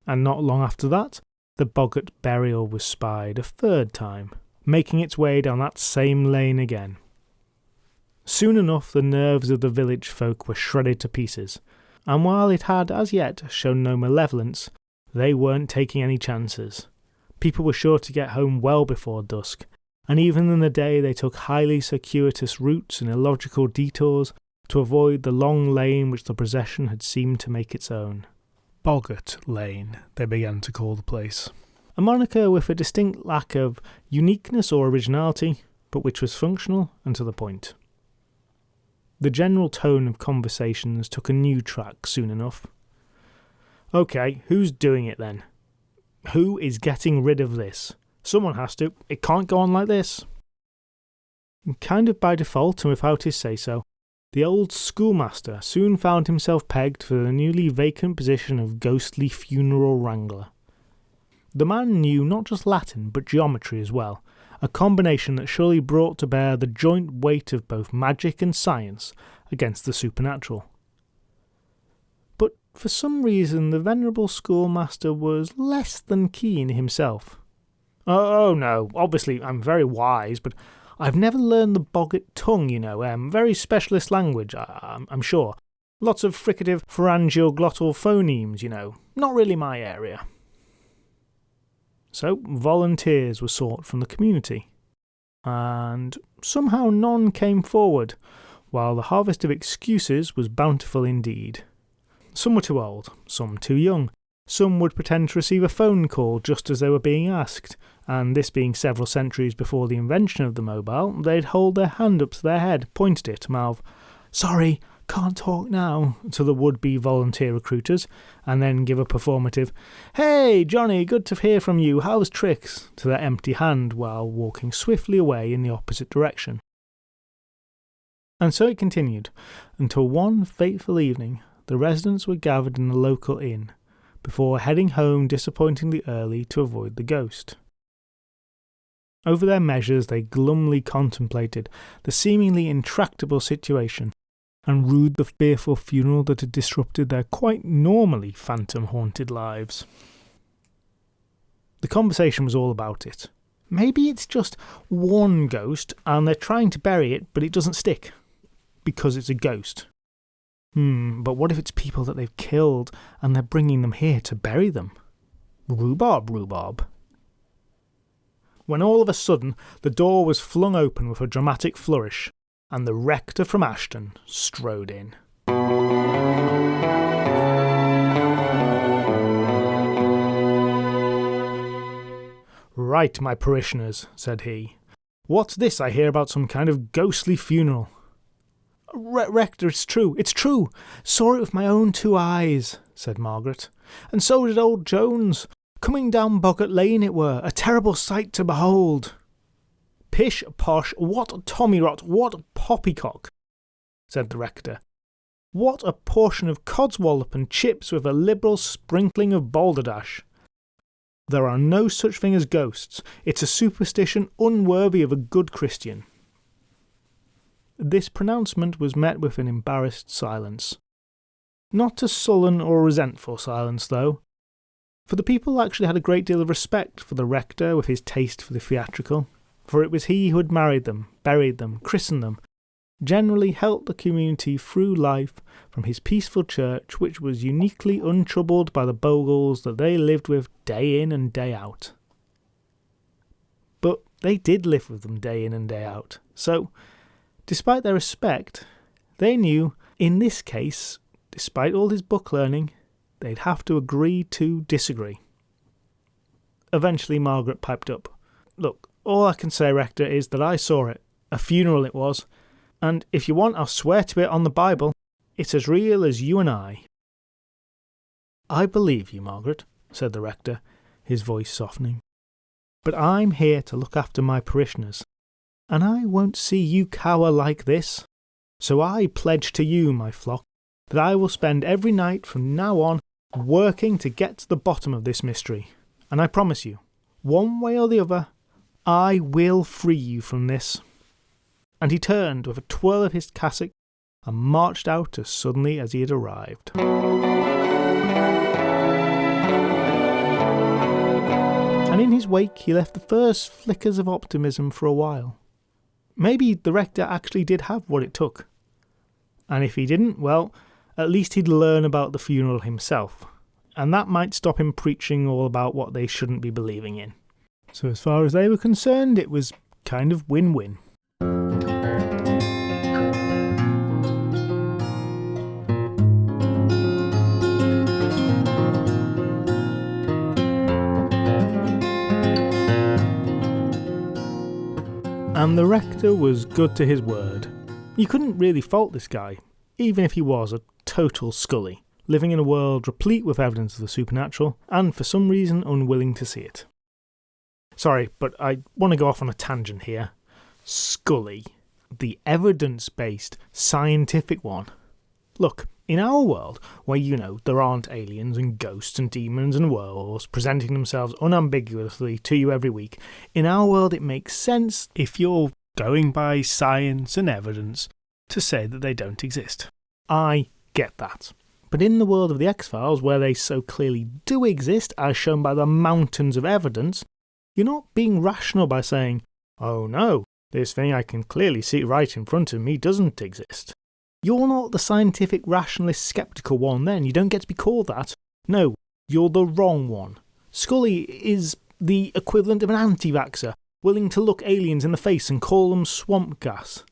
And not long after that, the boggart burial was spied a 3rd time, making its way down that same lane again. Soon enough the nerves of the village folk were shredded to pieces, and while it had as yet shown no malevolence, they weren't taking any chances. People were sure to get home well before dusk, and even in the day they took highly circuitous routes and illogical detours to avoid the long lane which the procession had seemed to make its own. Boggart Lane, they began to call the place. A moniker with a distinct lack of uniqueness or originality, but which was functional and to the point. The general tone of conversations took a new track soon enough. Okay, who's doing it then? Who is getting rid of this? Someone has to. It can't go on like this. And kind of by default and without his say-so, the old schoolmaster soon found himself pegged for the newly vacant position of ghostly funeral wrangler. The man knew not just Latin, but geometry as well, a combination that surely brought to bear the joint weight of both magic and science against the supernatural. But for some reason the venerable schoolmaster was less than keen himself. Oh no, obviously I'm very wise, but I've never learned the Boggart tongue, very specialist language, I'm sure. Lots of fricative pharyngeal glottal phonemes, not really my area. So volunteers were sought from the community, and somehow none came forward, while the harvest of excuses was bountiful indeed. Some were too old, some too young, some would pretend to receive a phone call just as they were being asked, and this being several centuries before the invention of the mobile, they'd hold their hand up to their head, point at it, mouth, "Sorry, can't talk now," to the would-be volunteer recruiters, and then give a performative, "Hey, Johnny, good to hear from you, how's tricks?" to their empty hand while walking swiftly away in the opposite direction. And so it continued, until one fateful evening the residents were gathered in the local inn, before heading home disappointingly early to avoid the ghost. Over their measures they glumly contemplated the seemingly intractable situation, and rued the fearful funeral that had disrupted their quite normally phantom-haunted lives. The conversation was all about it. Maybe it's just one ghost, and they're trying to bury it, but it doesn't stick, because it's a ghost. But what if it's people that they've killed, and they're bringing them here to bury them? Rhubarb. When all of a sudden the door was flung open with a dramatic flourish, and the rector from Ashton strode in. "Right, my parishioners," said he. "What's this I hear about some kind of ghostly funeral?" Rector, it's true. Saw it with my own 2 eyes," said Margaret. "And so did old Jones. Coming down Boggart Lane it were, a terrible sight to behold." "Pish posh, what tommyrot, what poppycock," said the rector. "What a portion of codswallop and chips with a liberal sprinkling of balderdash. There are no such thing as ghosts. It's a superstition unworthy of a good Christian." This pronouncement was met with an embarrassed silence. Not a sullen or resentful silence, though, for the people actually had a great deal of respect for the rector with his taste for the theatrical, for it was he who had married them, buried them, christened them, generally helped the community through life from his peaceful church, which was uniquely untroubled by the bogles that they lived with day in and day out. But they did live with them day in and day out, so despite their respect, they knew, in this case, despite all his book learning, they'd have to agree to disagree. Eventually Margaret piped up. "Look, all I can say, Rector, is that I saw it. A funeral it was. And if you want, I'll swear to it on the Bible. It's as real as you and I." "I believe you, Margaret," said the rector, his voice softening. "But I'm here to look after my parishioners, and I won't see you cower like this. So I pledge to you, my flock, that I will spend every night from now on working to get to the bottom of this mystery. And I promise you, one way or the other, I will free you from this." And he turned with a twirl of his cassock and marched out as suddenly as he had arrived. And in his wake he left the first flickers of optimism for a while. Maybe the rector actually did have what it took. And if he didn't, well, at least he'd learn about the funeral himself. and that might stop him preaching all about what they shouldn't be believing in. So as far as they were concerned, it was kind of win-win. And the rector was good to his word. You couldn't really fault this guy, even if he was a total Scully, living in a world replete with evidence of the supernatural, and for some reason unwilling to see it. Sorry, but I want to go off on a tangent here. Scully, the evidence-based, scientific one. Look, in our world, where, there aren't aliens and ghosts and demons and werewolves presenting themselves unambiguously to you every week, in our world it makes sense, if you're going by science and evidence, to say that they don't exist. I get that. But in the world of the X-Files, where they so clearly do exist, as shown by the mountains of evidence, you're not being rational by saying, oh no, this thing I can clearly see right in front of me doesn't exist. You're not the scientific, rationalist, sceptical one then. You don't get to be called that. No, you're the wrong one. Scully is the equivalent of an anti-vaxxer, willing to look aliens in the face and call them swamp gas.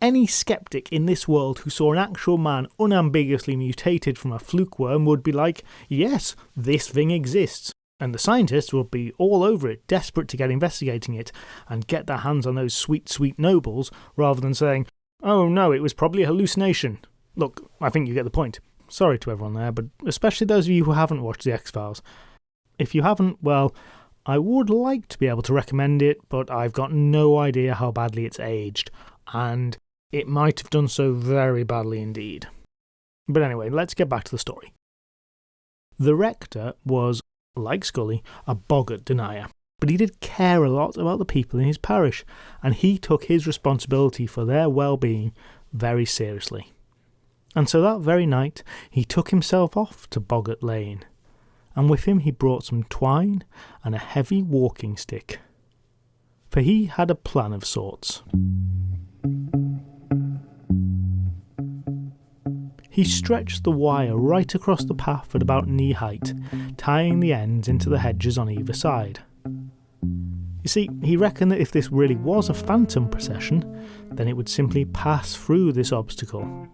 Any skeptic in this world who saw an actual man unambiguously mutated from a fluke worm would be like, yes, this thing exists. And the scientists would be all over it, desperate to get investigating it and get their hands on those sweet, sweet nobles, rather than saying, oh no, it was probably a hallucination. Look, I think you get the point. Sorry to everyone there, but especially those of you who haven't watched The X-Files. If you haven't, well, I would like to be able to recommend it, but I've got no idea how badly it's aged, and it might have done so very badly indeed. But anyway, let's get back to the story. The rector was, like Scully, a boggart denier. But he did care a lot about the people in his parish, and he took his responsibility for their well-being very seriously. And so that very night he took himself off to Boggart Lane, and with him he brought some twine and a heavy walking stick. For he had a plan of sorts. He stretched the wire right across the path at about knee height, tying the ends into the hedges on either side. You see, he reckoned that if this really was a phantom procession, then it would simply pass through this obstacle.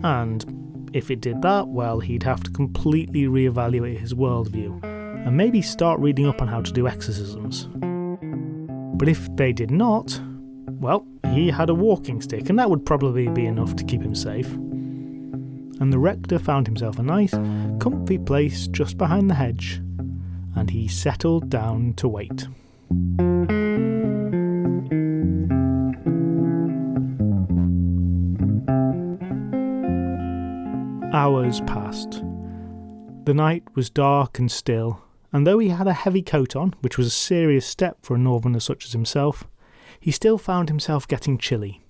And if it did that, well, he'd have to completely reevaluate his worldview, and maybe start reading up on how to do exorcisms. But if they did not, well, he had a walking stick, and that would probably be enough to keep him safe. And the rector found himself a nice, comfy place just behind the hedge, and he settled down to wait. Hours passed. The night was dark and still, and though he had a heavy coat on, which was a serious step for a northerner such as himself, he still found himself getting chilly.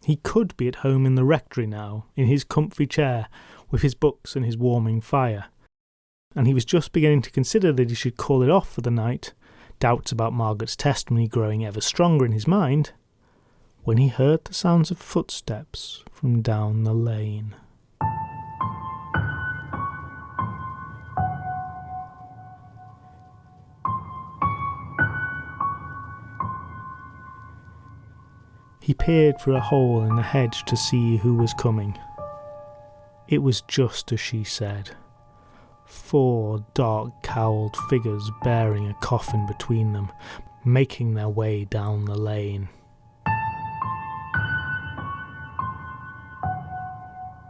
He could be at home in the rectory now, in his comfy chair, with his books and his warming fire, and he was just beginning to consider that he should call it off for the night, doubts about Margaret's testimony growing ever stronger in his mind, when he heard the sounds of footsteps from down the lane. He peered through a hole in the hedge to see who was coming. It was just as she said. 4 dark cowled figures bearing a coffin between them, making their way down the lane.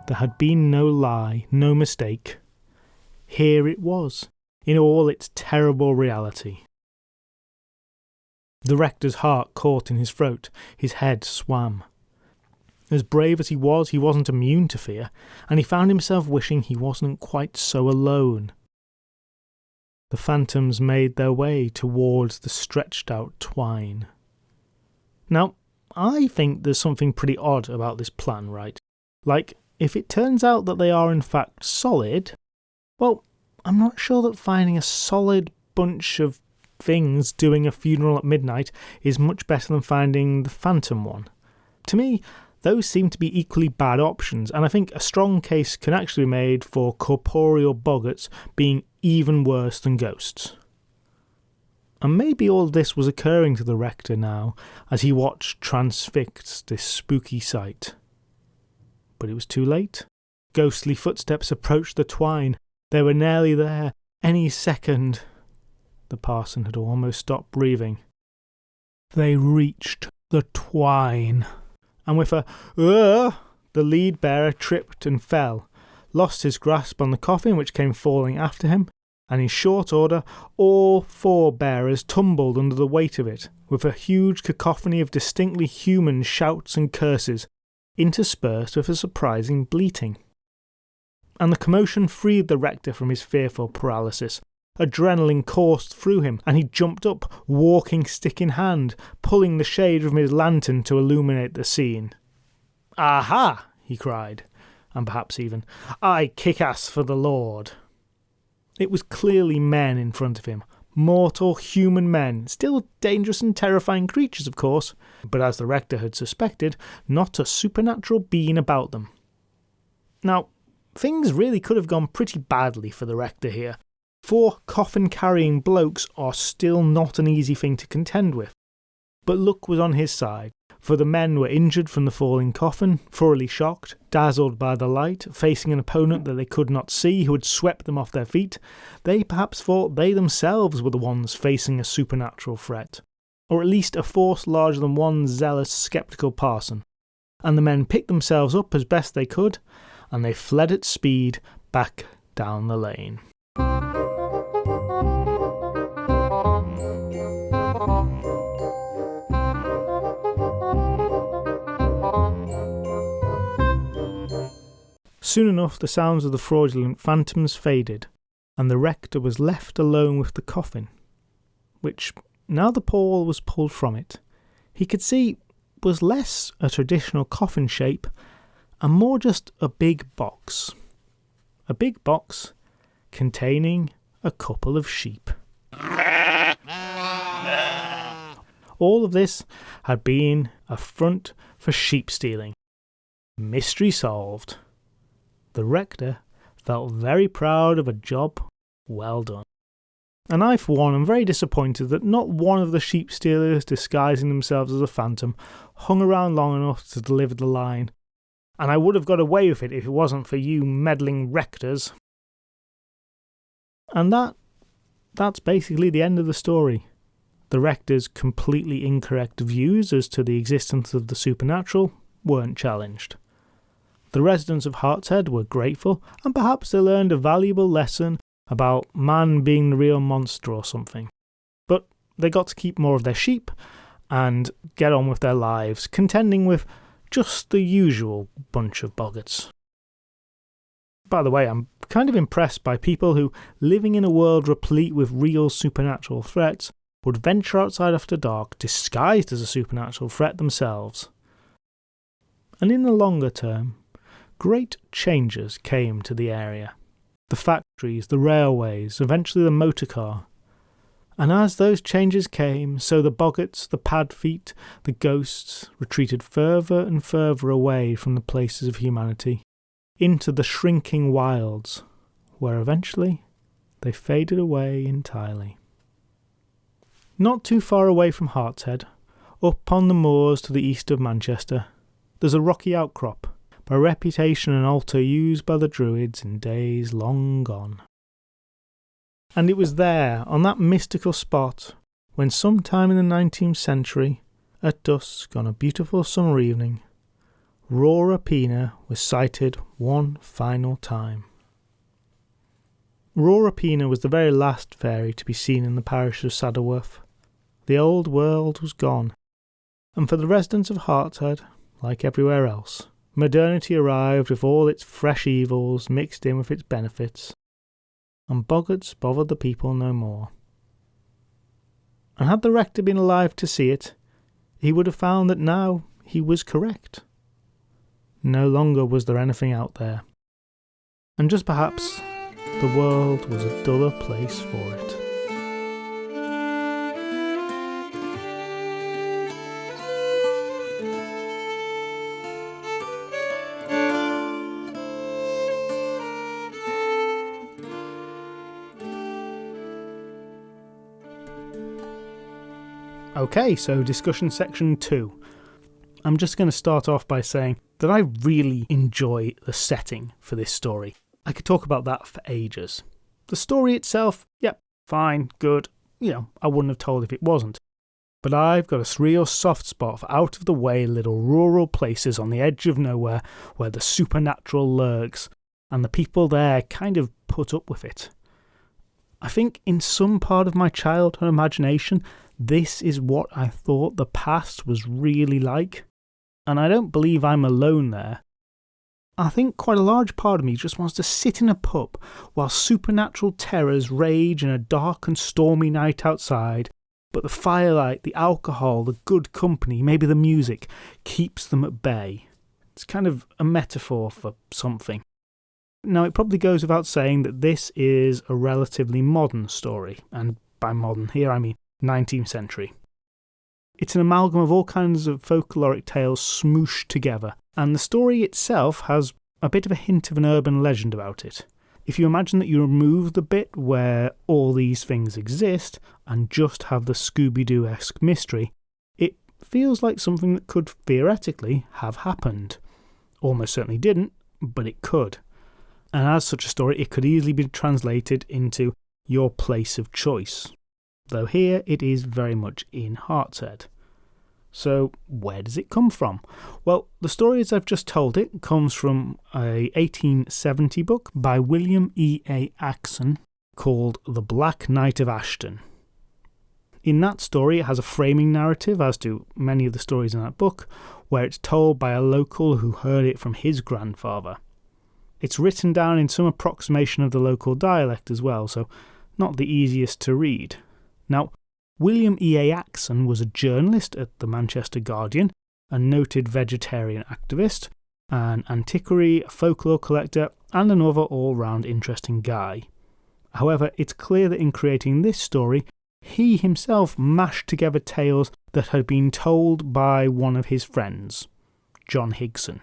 There had been no lie, no mistake. Here it was, in all its terrible reality. The rector's heart caught in his throat, his head swam. As brave as he wasn't immune to fear, and he found himself wishing he wasn't quite so alone. The phantoms made their way towards the stretched out twine. Now, I think there's something pretty odd about this plan, right? Like, if it turns out that they are in fact solid, well, I'm not sure that finding a solid bunch of things doing a funeral at midnight is much better than finding the phantom one. To me, those seem to be equally bad options, and I think a strong case can actually be made for corporeal boggarts being even worse than ghosts. And maybe all this was occurring to the rector now, as he watched transfixed this spooky sight. But it was too late. Ghostly footsteps approached the twine. They were nearly there. Any second. The parson had almost stopped breathing. They reached the twine. And with a the lead bearer tripped and fell, lost his grasp on the coffin which came falling after him, and in short order all 4 bearers tumbled under the weight of it, with a huge cacophony of distinctly human shouts and curses, interspersed with a surprising bleating. And the commotion freed the rector from his fearful paralysis. Adrenaline coursed through him, and he jumped up, walking stick in hand, pulling the shade from his lantern to illuminate the scene. "Aha!" he cried, and perhaps even, "I kick ass for the Lord." It was clearly men in front of him, mortal human men, still dangerous and terrifying creatures, of course, but as the rector had suspected, not a supernatural being about them. Now, things really could have gone pretty badly for the rector here. 4 coffin-carrying blokes are still not an easy thing to contend with. But luck was on his side, for the men were injured from the falling coffin, thoroughly shocked, dazzled by the light, facing an opponent that they could not see who had swept them off their feet. They perhaps thought they themselves were the ones facing a supernatural threat, or at least a force larger than one zealous, sceptical parson. And the men picked themselves up as best they could, and they fled at speed back down the lane. Soon enough the sounds of the fraudulent phantoms faded, and the rector was left alone with the coffin, which, now the pall was pulled from it, he could see was less a traditional coffin shape and more just a big box. A big box containing a couple of sheep. All of this had been a front for sheep stealing. Mystery solved. The rector felt very proud of a job well done. And I, for one, am very disappointed that not one of the sheep stealers disguising themselves as a phantom hung around long enough to deliver the line, "And I would have got away with it if it wasn't for you meddling rectors." And that's basically the end of the story. The rector's completely incorrect views as to the existence of the supernatural weren't challenged. The residents of Hartshead were grateful, and perhaps they learned a valuable lesson about man being the real monster or something. But they got to keep more of their sheep and get on with their lives, contending with just the usual bunch of boggarts. By the way, I'm kind of impressed by people who, living in a world replete with real supernatural threats, would venture outside after dark disguised as a supernatural threat themselves. And in the longer term, great changes came to the area. The factories, the railways, eventually the motor car. And as those changes came, so the boggarts, the padfeet, the ghosts retreated further and further away from the places of humanity, into the shrinking wilds, where eventually they faded away entirely. Not too far away from Hartshead, up on the moors to the east of Manchester, there's a rocky outcrop, by reputation an altar used by the Druids in days long gone. And it was there, on that mystical spot, when sometime in the 19th century, at dusk on a beautiful summer evening, Rora Pina was sighted one final time. Rora Pina was the very last fairy to be seen in the parish of Saddleworth. The old world was gone, and for the residents of Hartshead, like everywhere else, modernity arrived with all its fresh evils mixed in with its benefits, and boggarts bothered the people no more. And had the rector been alive to see it, he would have found that now he was correct. No longer was there anything out there, and just perhaps the world was a duller place for it. Okay, so discussion section 2. I'm just going to start off by saying that I really enjoy the setting for this story. I could talk about that for ages. The story itself, yep, fine, good. I wouldn't have told if it wasn't. But I've got a real soft spot for out-of-the-way little rural places on the edge of nowhere where the supernatural lurks, and the people there kind of put up with it. I think in some part of my childhood imagination, this is what I thought the past was really like. And I don't believe I'm alone there. I think quite a large part of me just wants to sit in a pub while supernatural terrors rage in a dark and stormy night outside, but the firelight, the alcohol, the good company, maybe the music, keeps them at bay. It's kind of a metaphor for something. Now, it probably goes without saying that this is a relatively modern story, and by modern here I mean 19th century. It's an amalgam of all kinds of folkloric tales smooshed together, and the story itself has a bit of a hint of an urban legend about it. If you imagine that you remove the bit where all these things exist and just have the Scooby-Doo-esque mystery, it feels like something that could theoretically have happened. Almost certainly didn't, but it could. And as such a story, it could easily be translated into your place of choice. Though here it is very much in Hartshead. So where does it come from? Well, the story as I've just told it comes from a 1870 book by William E.A. Axon called The Black Knight of Ashton. In that story it has a framing narrative, as do many of the stories in that book, where it's told by a local who heard it from his grandfather. It's written down in some approximation of the local dialect as well, so not the easiest to read. Now, William E.A. Axon was a journalist at the Manchester Guardian, a noted vegetarian activist, an antiquary, a folklore collector, and another all-round interesting guy. However, it's clear that in creating this story, he himself mashed together tales that had been told by one of his friends, John Higson.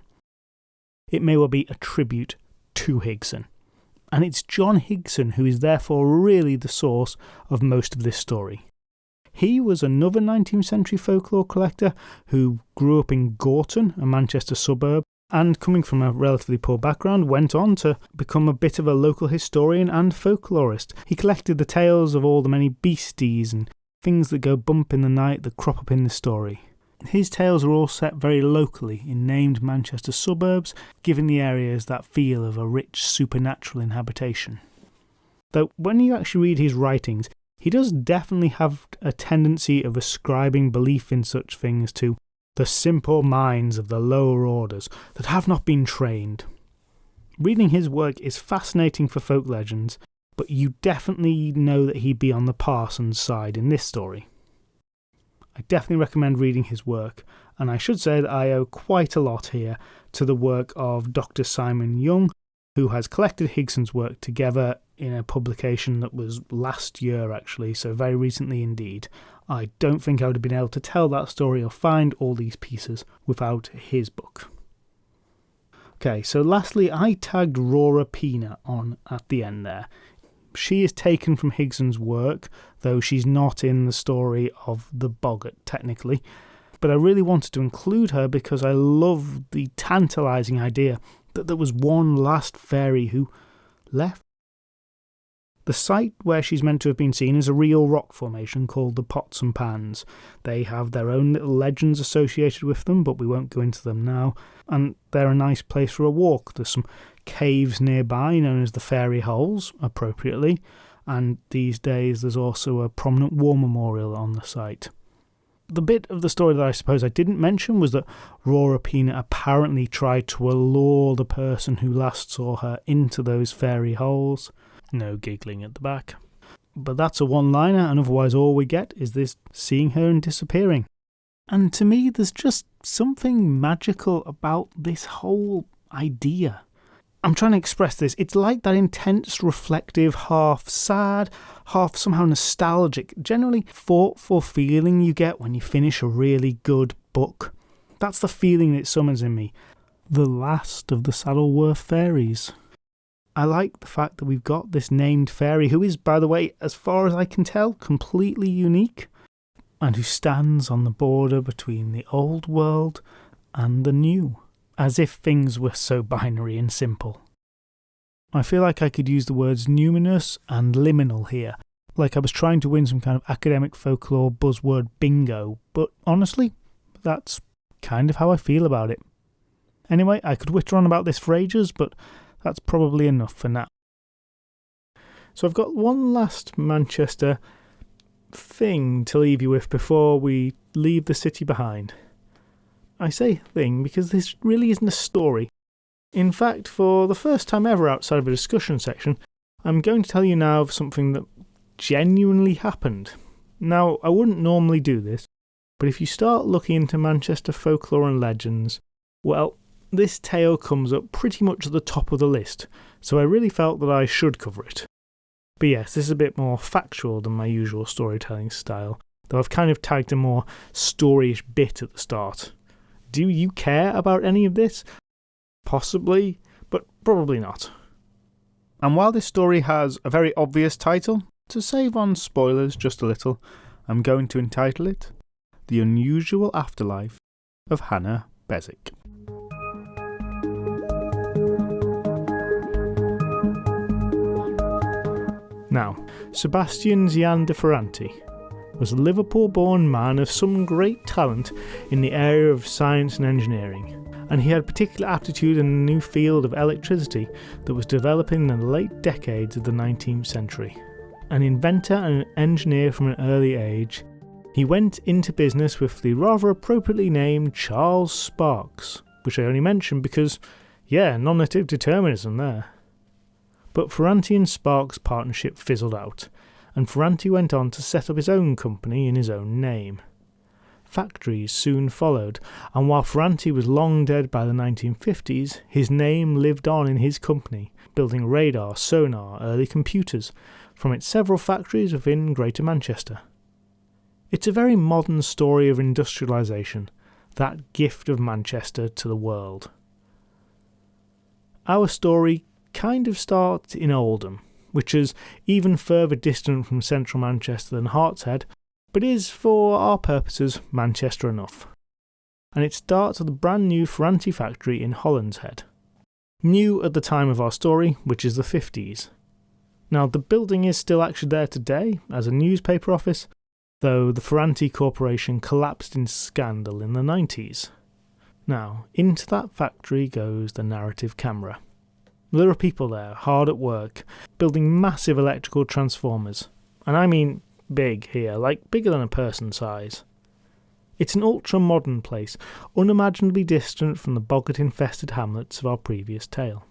It may well be a tribute to Higson. And it's John Higson who is therefore really the source of most of this story. He was another 19th century folklore collector who grew up in Gorton, a Manchester suburb, and coming from a relatively poor background, went on to become a bit of a local historian and folklorist. He collected the tales of all the many beasties and things that go bump in the night that crop up in the story. His tales are all set very locally in named Manchester suburbs, giving the areas that feel of a rich supernatural inhabitation. Though when you actually read his writings, he does definitely have a tendency of ascribing belief in such things to the simple minds of the lower orders that have not been trained. Reading his work is fascinating for folk legends, but you definitely know that he'd be on the parson's side in this story. I definitely recommend reading his work, and I should say that I owe quite a lot here to the work of Dr. Simon Young, who has collected Higson's work together in a publication that was last year actually, so very recently indeed. I don't think I would have been able to tell that story or find all these pieces without his book. Okay, so lastly I tagged Rora Pina on at the end there. She is taken from Higson's work, though she's not in the story of the Boggart, technically. But I really wanted to include her because I love the tantalising idea that there was one last fairy who left. The site where she's meant to have been seen is a real rock formation called the Pots and Pans. They have their own little legends associated with them, but we won't go into them now. And they're a nice place for a walk. There's some caves nearby known as the Fairy Holes, appropriately, and these days there's also a prominent war memorial on the site. The bit of the story that I suppose I didn't mention was that Rora Pina apparently tried to allure the person who last saw her into those fairy holes. No giggling at the back. But that's a one-liner, and otherwise all we get is this seeing her and disappearing. And to me, there's just something magical about this whole idea. I'm trying to express this. It's like that intense, reflective, half sad, half somehow nostalgic, generally thoughtful feeling you get when you finish a really good book. That's the feeling it summons in me. The last of the Saddleworth fairies. I like the fact that we've got this named fairy who is, by the way, as far as I can tell, completely unique. and who stands on the border between the old world and the new, as if things were so binary and simple. I feel like I could use the words numinous and liminal here, like I was trying to win some kind of academic folklore buzzword bingo, but honestly, that's kind of how I feel about it. Anyway, I could witter on about this for ages, but that's probably enough for now. So I've got one last Manchester thing to leave you with before we leave the city behind. I say thing because this really isn't a story. In fact, for the first time ever outside of a discussion section, I'm going to tell you now of something that genuinely happened. Now, I wouldn't normally do this, but if you start looking into Manchester folklore and legends, well, this tale comes up pretty much at the top of the list, so I really felt that I should cover it. But yes, this is a bit more factual than my usual storytelling style, though I've kind of tagged a more storyish bit at the start. Do you care about any of this? Possibly, but probably not. And while this story has a very obvious title, to save on spoilers just a little, I'm going to entitle it The Unusual Afterlife of Hannah Beswick. Now, Sebastian Zian de Ferranti was a Liverpool-born man of some great talent in the area of science and engineering, and he had particular aptitude in a new field of electricity that was developing in the late decades of the 19th century. An inventor and an engineer from an early age, he went into business with the rather appropriately named Charles Sparks, which I only mention because, nominative determinism there. But Ferranti and Sparks' partnership fizzled out, and Ferranti went on to set up his own company in his own name. Factories soon followed, and while Ferranti was long dead by the 1950s, his name lived on in his company, building radar, sonar, early computers, from its several factories within Greater Manchester. It's a very modern story of industrialisation, that gift of Manchester to the world. Our story kind of starts in Oldham, which is even further distant from central Manchester than Hartshead, but is, for our purposes, Manchester enough. And it starts at the brand new Ferranti factory in Hollinshead. New at the time of our story, which is the 50s. Now, the building is still actually there today as a newspaper office, though the Ferranti Corporation collapsed in scandal in the 90s. Now, into that factory goes the narrative camera. There are people there, hard at work, building massive electrical transformers. And I mean big here, like bigger than a person size. It's an ultra-modern place, unimaginably distant from the boggart-infested hamlets of our previous tale.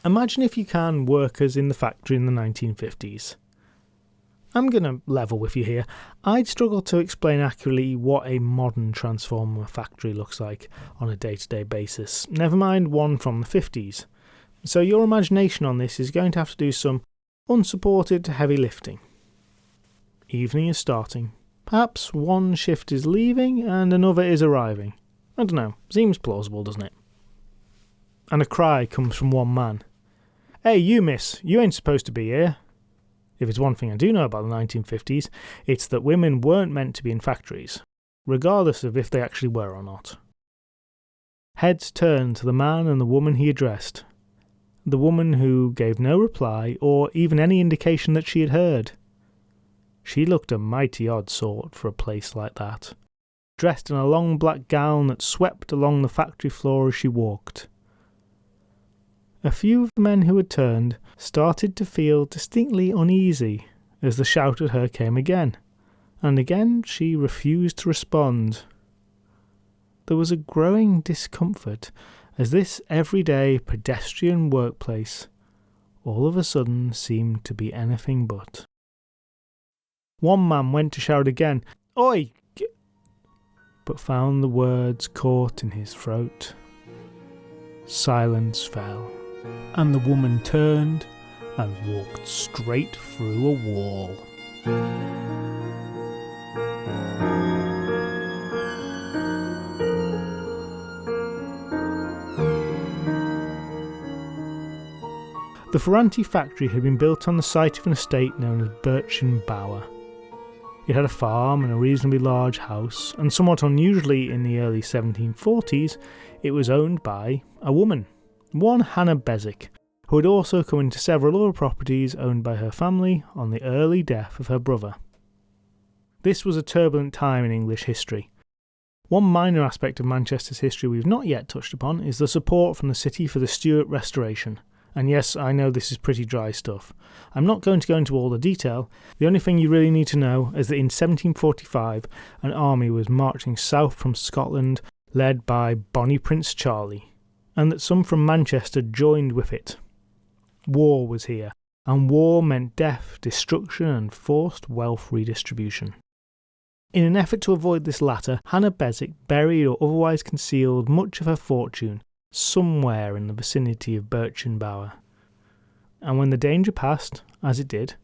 Imagine, if you can, workers in the factory in the 1950s. I'm going to level with you here. I'd struggle to explain accurately what a modern transformer factory looks like on a day-to-day basis, never mind one from the 50s. So your imagination on this is going to have to do some unsupported heavy lifting. Evening is starting. Perhaps one shift is leaving and another is arriving. I don't know, seems plausible, doesn't it? And a cry comes from one man. "Hey, you miss, you ain't supposed to be here." If it's one thing I do know about the 1950s, it's that women weren't meant to be in factories, regardless of if they actually were or not. Heads turned to the man and the woman he addressed. The woman who gave no reply or even any indication that she had heard. She looked a mighty odd sort for a place like that, dressed in a long black gown that swept along the factory floor as she walked. A few of the men who had turned started to feel distinctly uneasy as the shout at her came again, and again she refused to respond. There was a growing discomfort as this everyday pedestrian workplace all of a sudden seemed to be anything but. One man went to shout again, "Oi!" but found the words caught in his throat. Silence fell, and the woman turned and walked straight through a wall. The Ferranti factory had been built on the site of an estate known as Birchen Bower. It had a farm and a reasonably large house, and somewhat unusually in the early 1740s, it was owned by a woman, one Hannah Beswick, who had also come into several other properties owned by her family on the early death of her brother. This was a turbulent time in English history. One minor aspect of Manchester's history we've not yet touched upon is the support from the city for the Stuart Restoration. And yes, I know this is pretty dry stuff. I'm not going to go into all the detail. The only thing you really need to know is that in 1745 an army was marching south from Scotland led by Bonnie Prince Charlie, and that some from Manchester joined with it. War was here, and war meant death, destruction and forced wealth redistribution. In an effort to avoid this latter, Hannah Beswick buried or otherwise concealed much of her fortune somewhere in the vicinity of Birchen Bower. And when the danger passed, as it did,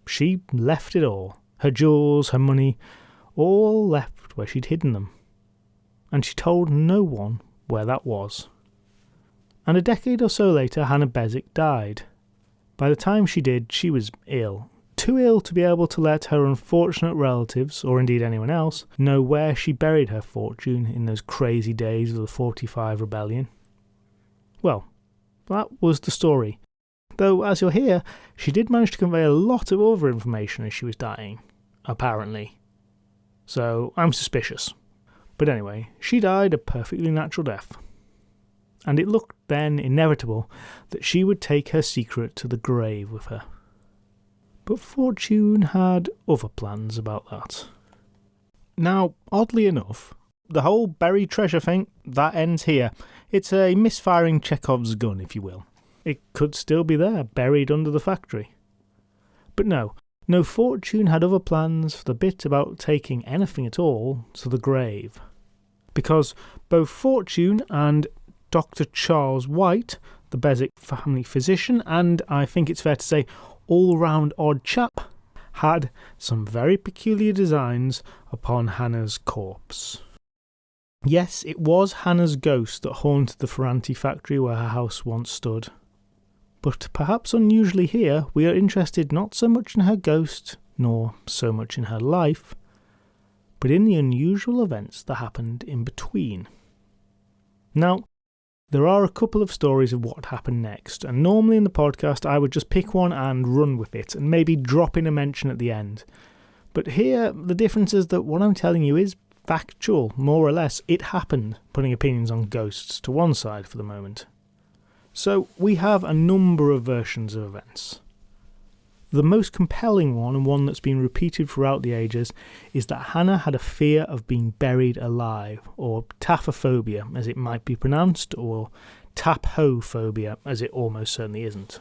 she left it all. Her jewels, her money, all left where she'd hidden them. And she told no one where that was. And a decade or so later, Hannah Beswick died. By the time she did, she was ill. Too ill to be able to let her unfortunate relatives, or indeed anyone else, know where she buried her fortune in those crazy days of the 45 rebellion. Well, that was the story. Though, as you'll hear, she did manage to convey a lot of other information as she was dying, apparently. So, I'm suspicious. But anyway, she died a perfectly natural death. And it looked then inevitable that she would take her secret to the grave with her. But fortune had other plans about that. Now, oddly enough, the whole buried treasure thing, that ends here. It's a misfiring Chekhov's gun, if you will. It could still be there, buried under the factory. But no, Fortune had other plans for the bit about taking anything at all to the grave. Because both Fortune and Dr. Charles White, the Beswick family physician, and I think it's fair to say all-round odd chap, had some very peculiar designs upon Hannah's corpse. Yes, it was Hannah's ghost that haunted the Ferranti factory where her house once stood. But perhaps unusually here, we are interested not so much in her ghost, nor so much in her life, but in the unusual events that happened in between. Now, there are a couple of stories of what happened next, and normally in the podcast I would just pick one and run with it, and maybe drop in a mention at the end. But here, the difference is that what I'm telling you is factual, more or less. It happened, putting opinions on ghosts to one side for the moment. So, we have a number of versions of events. The most compelling one, and one that's been repeated throughout the ages, is that Hannah had a fear of being buried alive, or taphophobia, as it might be pronounced, or taphophobia, as it almost certainly isn't.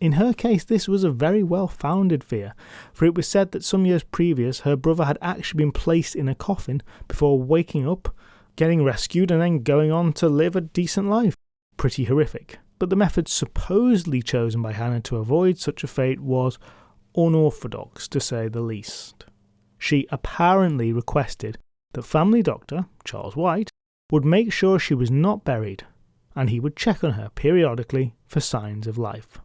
In her case, this was a very well-founded fear, for it was said that some years previous her brother had actually been placed in a coffin before waking up, getting rescued, and then going on to live a decent life. Pretty horrific. But the method supposedly chosen by Hannah to avoid such a fate was unorthodox, to say the least. She apparently requested that family doctor, Charles White, would make sure she was not buried, and he would check on her periodically for signs of life.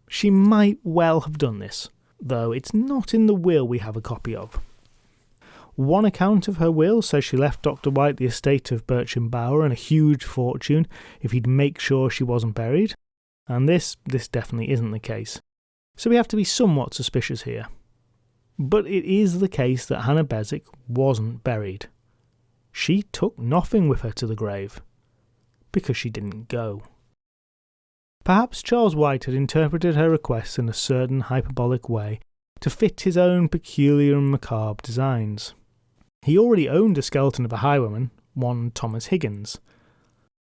She might well have done this, though it's not in the will we have a copy of. One account of her will says she left Dr. White the estate of Birchen Bower and a huge fortune if he'd make sure she wasn't buried, and this definitely isn't the case. So we have to be somewhat suspicious here. But it is the case that Hannah Beswick wasn't buried. She took nothing with her to the grave, because she didn't go. Perhaps Charles White had interpreted her request in a certain hyperbolic way to fit his own peculiar and macabre designs. He already owned a skeleton of a highwayman, one Thomas Higgins,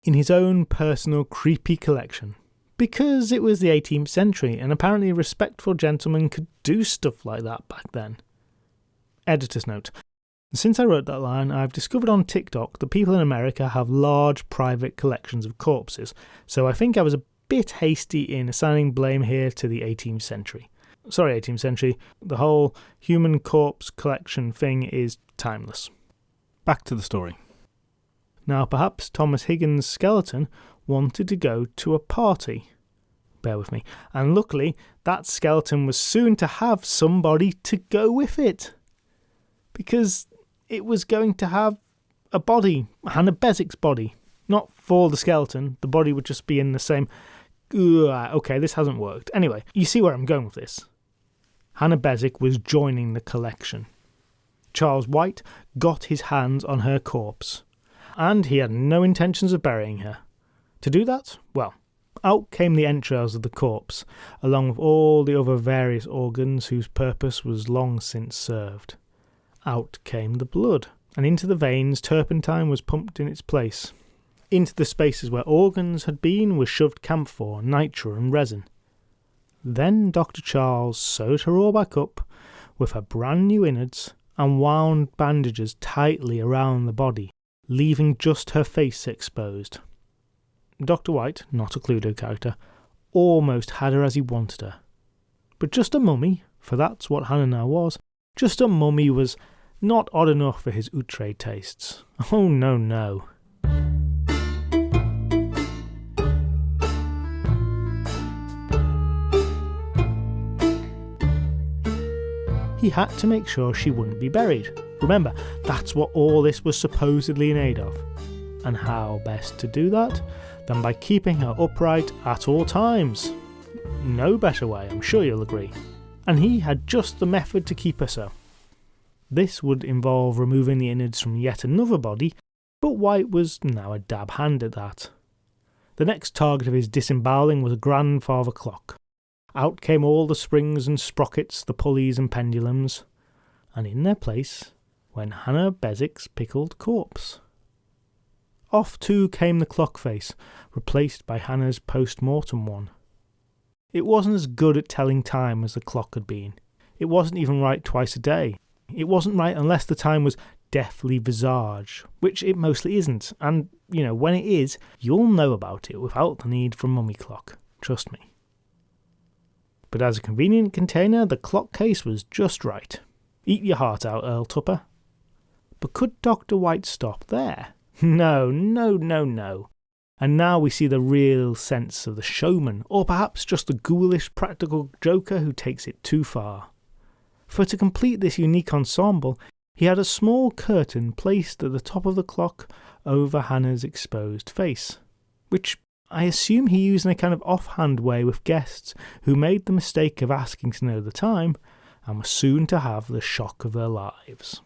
in his own personal creepy collection, because it was the 18th century and apparently respectful gentlemen could do stuff like that back then. Editor's note. Since I wrote that line, I've discovered on TikTok that people in America have large private collections of corpses, so I think I was a bit hasty in assigning blame here to the 18th century. Sorry, 18th century, the whole human corpse collection thing is timeless. Back to the story. Now, perhaps Thomas Higgins' skeleton wanted to go to a party, bear with me. And luckily, that skeleton was soon to have somebody to go with it. Because it was going to have a body, Hannah Beswick's body. Not for the skeleton, the body would just be in the same... Okay, this hasn't worked. Anyway, you see where I'm going with this. Hannah Beswick was joining the collection. Charles White got his hands on her corpse, and he had no intentions of burying her. To do that, well, out came the entrails of the corpse, along with all the other various organs whose purpose was long since served. Out came the blood, and into the veins turpentine was pumped in its place. Into the spaces where organs had been was shoved camphor, nitra and resin. Then Dr. Charles sewed her all back up with her brand new innards and wound bandages tightly around the body, leaving just her face exposed. Dr. White, not a Cluedo character, almost had her as he wanted her. But just a mummy, for that's what Hannah now was, just a mummy was not odd enough for his outre tastes. Oh no, no. He had to make sure she wouldn't be buried. Remember, that's what all this was supposedly in aid of. And how best to do that than by keeping her upright at all times? No better way, I'm sure you'll agree. And he had just the method to keep her so. This would involve removing the innards from yet another body, but White was now a dab hand at that. The next target of his disemboweling was a grandfather clock. Out came all the springs and sprockets, the pulleys and pendulums, and in their place went Hannah Beswick's pickled corpse. Off too came the clock face, replaced by Hannah's post-mortem one. It wasn't as good at telling time as the clock had been. It wasn't even right twice a day. It wasn't right unless the time was deftly visaged, which it mostly isn't, and, when it is, you'll know about it without the need for a mummy clock. Trust me. But as a convenient container, the clock case was just right. Eat your heart out, Earl Tupper. But could Dr. White stop there? No. And now we see the real sense of the showman, or perhaps just the ghoulish practical joker who takes it too far. For to complete this unique ensemble, he had a small curtain placed at the top of the clock over Hannah's exposed face, which I assume he used in a kind of offhand way with guests who made the mistake of asking to know the time and were soon to have the shock of their lives.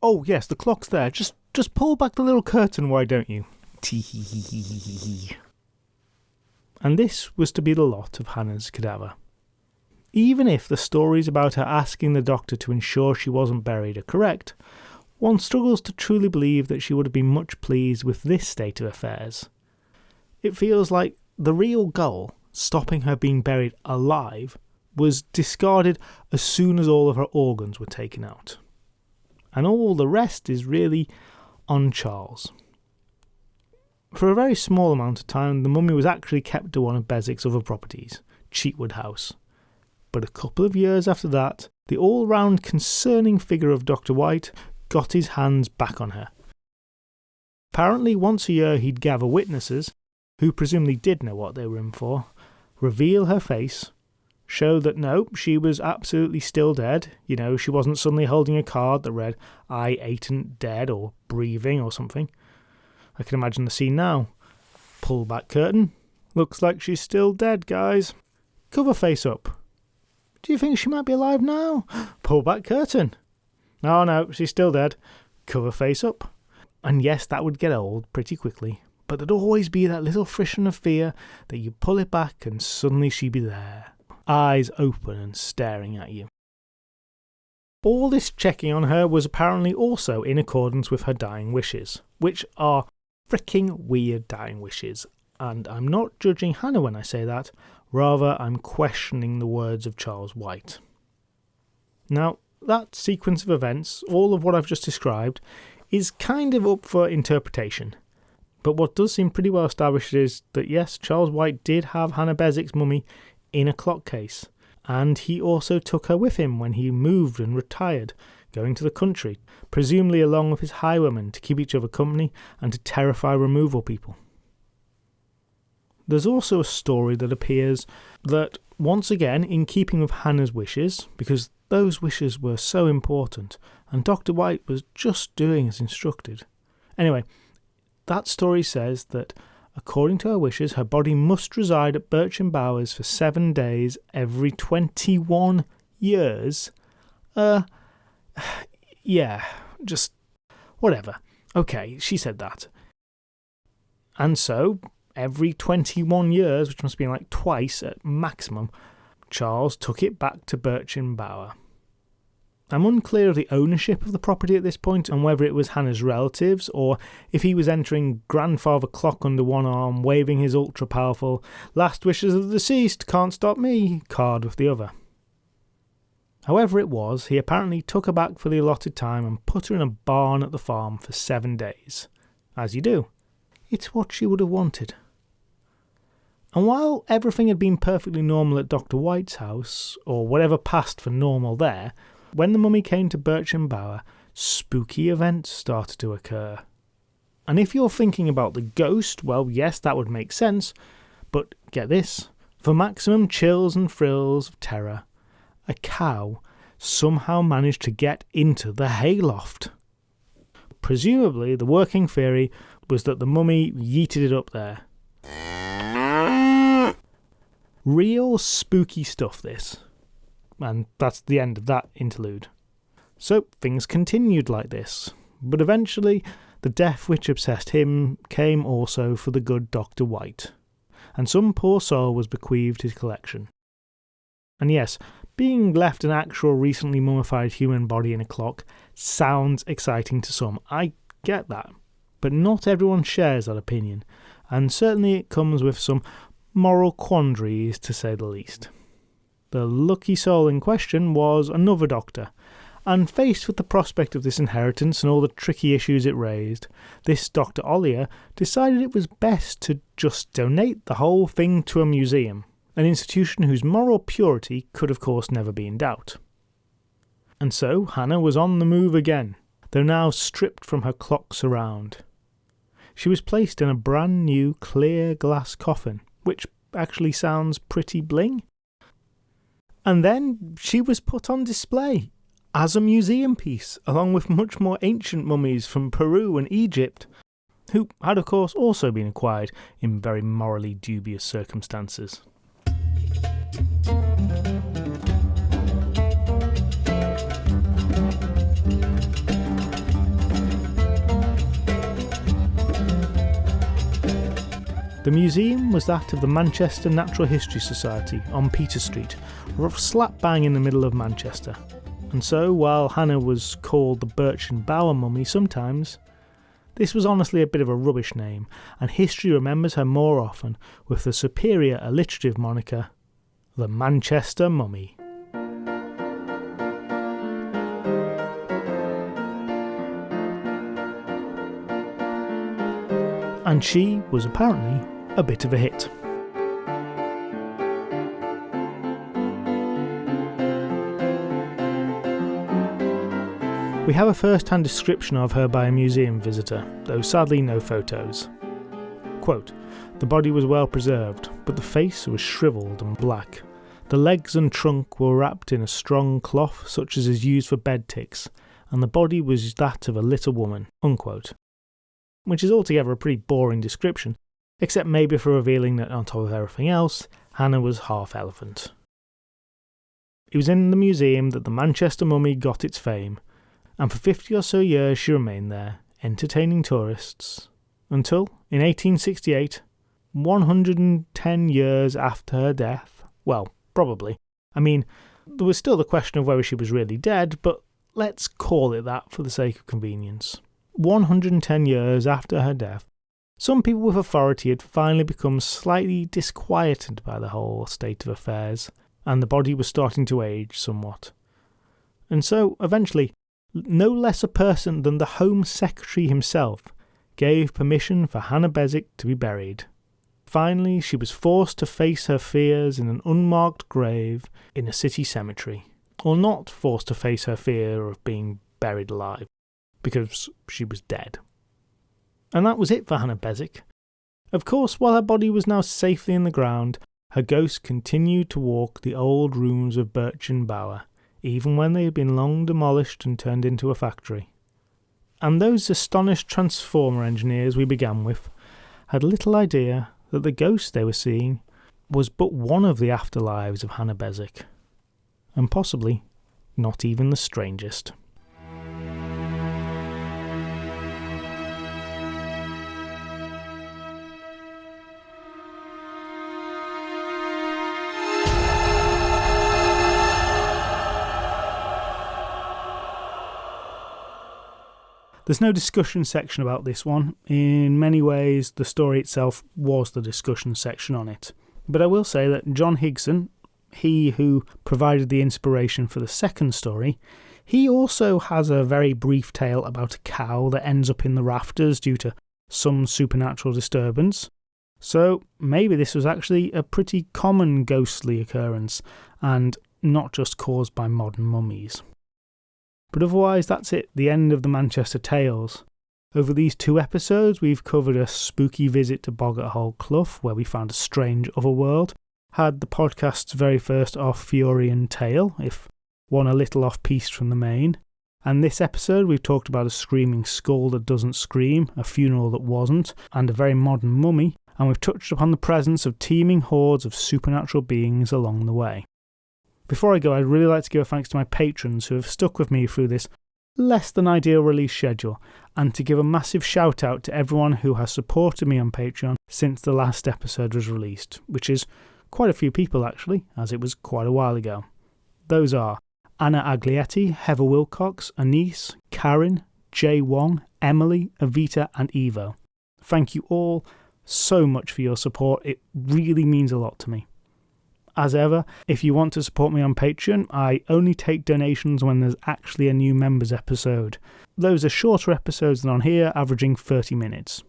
Oh yes, the clock's there. Just pull back the little curtain, why don't you? Tee. And this was to be the lot of Hannah's cadaver. Even if the stories about her asking the doctor to ensure she wasn't buried are correct, one struggles to truly believe that she would have been much pleased with this state of affairs. It feels like the real goal, stopping her being buried alive, was discarded as soon as all of her organs were taken out. And all the rest is really on Charles. For a very small amount of time, the mummy was actually kept to one of Beswick's other properties, Cheatwood House. But a couple of years after that, the all-round concerning figure of Dr. White got his hands back on her. Apparently once a year he'd gather witnesses, who presumably did know what they were in for, reveal her face, show that no, she was absolutely still dead. She wasn't suddenly holding a card that read, "I ain't dead," or breathing or something. I can imagine the scene now. Pull back curtain. Looks like she's still dead, guys. Cover face up. Do you think she might be alive now? Pull back curtain. Oh no, she's still dead. Cover face up. And yes, that would get old pretty quickly. But there'd always be that little frisson of fear that you pull it back and suddenly she'd be there, eyes open and staring at you. All this checking on her was apparently also in accordance with her dying wishes, which are fricking weird dying wishes, and I'm not judging Hannah when I say that, rather I'm questioning the words of Charles White. Now, that sequence of events, all of what I've just described, is kind of up for interpretation. But what does seem pretty well established is that yes, Charles White did have Hannah Beswick's mummy in a clock case, and he also took her with him when he moved and retired, going to the country, presumably along with his highwaymen to keep each other company and to terrify removal people. There's also a story that appears that, once again, in keeping with Hannah's wishes, because those wishes were so important, and Dr. White was just doing as instructed. Anyway, that story says that, according to her wishes, her body must reside at Birchen Bowers for 7 days every 21 years. Yeah, just whatever. Okay, she said that. And so, every 21 years, which must be like twice at maximum, Charles took it back to Birchen Bower. I'm unclear of the ownership of the property at this point and whether it was Hannah's relatives or if he was entering grandfather clock under one arm, waving his ultra-powerful "last wishes of the deceased, can't stop me" card with the other. However it was, he apparently took her back for the allotted time and put her in a barn at the farm for 7 days. As you do. It's what she would have wanted. And while everything had been perfectly normal at Dr. White's house, or whatever passed for normal there, when the mummy came to Birchen Bower, spooky events started to occur. And if you're thinking about the ghost, well, yes, that would make sense, but get this, for maximum chills and thrills of terror, a cow somehow managed to get into the hayloft. Presumably, the working theory was that the mummy yeeted it up there. Real spooky stuff, this. And that's the end of that interlude. So things continued like this, but eventually the death which obsessed him came also for the good Dr. White, and some poor soul was bequeathed his collection. And yes, being left an actual recently mummified human body in a clock sounds exciting to some, I get that, but not everyone shares that opinion, and certainly it comes with some moral quandaries to say the least. The lucky soul in question was another doctor, and faced with the prospect of this inheritance and all the tricky issues it raised, this Dr. Ollier decided it was best to just donate the whole thing to a museum, an institution whose moral purity could of course never be in doubt. And so Hannah was on the move again, though now stripped from her clock surround. She was placed in a brand new clear glass coffin, which actually sounds pretty bling. And then she was put on display as a museum piece, along with much more ancient mummies from Peru and Egypt, who had of course also been acquired in very morally dubious circumstances. The museum was that of the Manchester Natural History Society on Peter Street, slap bang in the middle of Manchester. And so, while Hannah was called the Birchen Bower Mummy sometimes, this was honestly a bit of a rubbish name, and history remembers her more often with the superior alliterative moniker, the Manchester Mummy. And she was apparently a bit of a hit. We have a first-hand description of her by a museum visitor, though sadly no photos. Quote, "The body was well preserved, but the face was shriveled and black. The legs and trunk were wrapped in a strong cloth such as is used for bed ticks, and the body was that of a little woman." Unquote. Which is altogether a pretty boring description, except maybe for revealing that on top of everything else, Hannah was half elephant. It was in the museum that the Manchester Mummy got its fame, and for 50 or so years she remained there, entertaining tourists, until, in 1868, 110 years after her death, well, probably. I mean, there was still the question of whether she was really dead, but let's call it that for the sake of convenience. 110 years after her death, some people with authority had finally become slightly disquieted by the whole state of affairs, and the body was starting to age somewhat. And so, eventually, no less a person than the Home Secretary himself gave permission for Hannah Beswick to be buried. Finally, she was forced to face her fears in an unmarked grave in a city cemetery, or not forced to face her fear of being buried alive, because she was dead. And that was it for Hannah Beswick. Of course, while her body was now safely in the ground, her ghost continued to walk the old rooms of Birchen Bower, even when they had been long demolished and turned into a factory. And those astonished transformer engineers we began with had little idea that the ghost they were seeing was but one of the afterlives of Hannah Beswick, and possibly not even the strangest. There's no discussion section about this one. In many ways, the story itself was the discussion section on it. But I will say that John Higson, he who provided the inspiration for the second story, he also has a very brief tale about a cow that ends up in the rafters due to some supernatural disturbance. So maybe this was actually a pretty common ghostly occurrence, and not just caused by modern mummies. But otherwise, that's it, the end of the Manchester Tales. Over these 2 episodes, we've covered a spooky visit to Boggart Hole Clough, where we found a strange otherworld, had the podcast's very first Arthurian tale, if one a little off-piste from the main, and this episode we've talked about a screaming skull that doesn't scream, a funeral that wasn't, and a very modern mummy, and we've touched upon the presence of teeming hordes of supernatural beings along the way. Before I go, I'd really like to give a thanks to my patrons who have stuck with me through this less than ideal release schedule, and to give a massive shout out to everyone who has supported me on Patreon since the last episode was released, which is quite a few people actually, as it was quite a while ago. Those are Anna Aglietti, Heather Wilcox, Anise, Karen, Jay Wong, Emily, Avita and Evo. Thank you all so much for your support, it really means a lot to me. As ever, if you want to support me on Patreon, I only take donations when there's actually a new members episode. Those are shorter episodes than on here, averaging 30 minutes.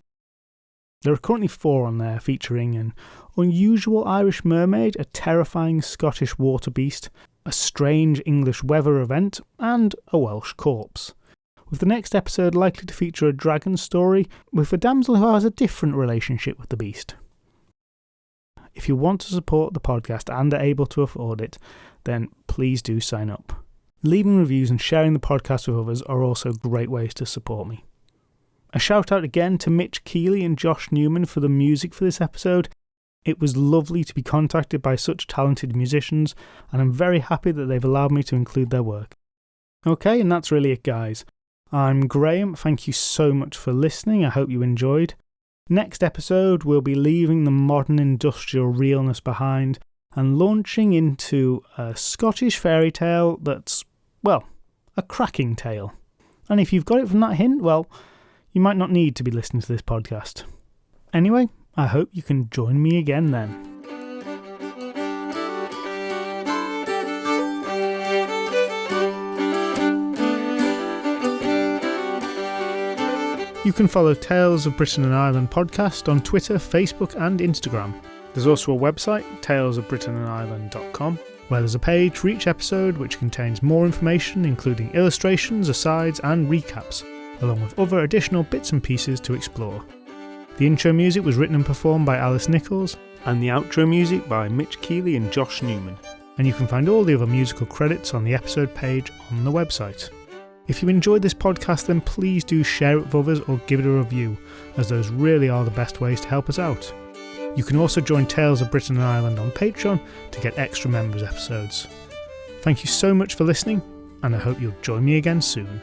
There are currently 4 on there, featuring an unusual Irish mermaid, a terrifying Scottish water beast, a strange English weather event, and a Welsh corpse. With the next episode likely to feature a dragon story with a damsel who has a different relationship with the beast. If you want to support the podcast and are able to afford it, then please do sign up. Leaving reviews and sharing the podcast with others are also great ways to support me. A shout out again to Mitch Keeley and Josh Newman for the music for this episode. It was lovely to be contacted by such talented musicians, and I'm very happy that they've allowed me to include their work. Okay, and that's really it, guys. I'm Graham, thank you so much for listening, I hope you enjoyed. Next episode, we'll be leaving the modern industrial realness behind and launching into a Scottish fairy tale that's, well, a cracking tale. And if you've got it from that hint, well, you might not need to be listening to this podcast. Anyway, I hope you can join me again then. You can follow Tales of Britain and Ireland podcast on Twitter, Facebook and Instagram. There's also a website, talesofbritainandireland.com, where there's a page for each episode which contains more information including illustrations, asides and recaps, along with other additional bits and pieces to explore. The intro music was written and performed by Alice Nichols, and the outro music by Mitch Keeley and Josh Newman. And you can find all the other musical credits on the episode page on the website. If you enjoyed this podcast, then please do share it with others or give it a review, as those really are the best ways to help us out. You can also join Tales of Britain and Ireland on Patreon to get extra members episodes. Thank you so much for listening, and I hope you'll join me again soon.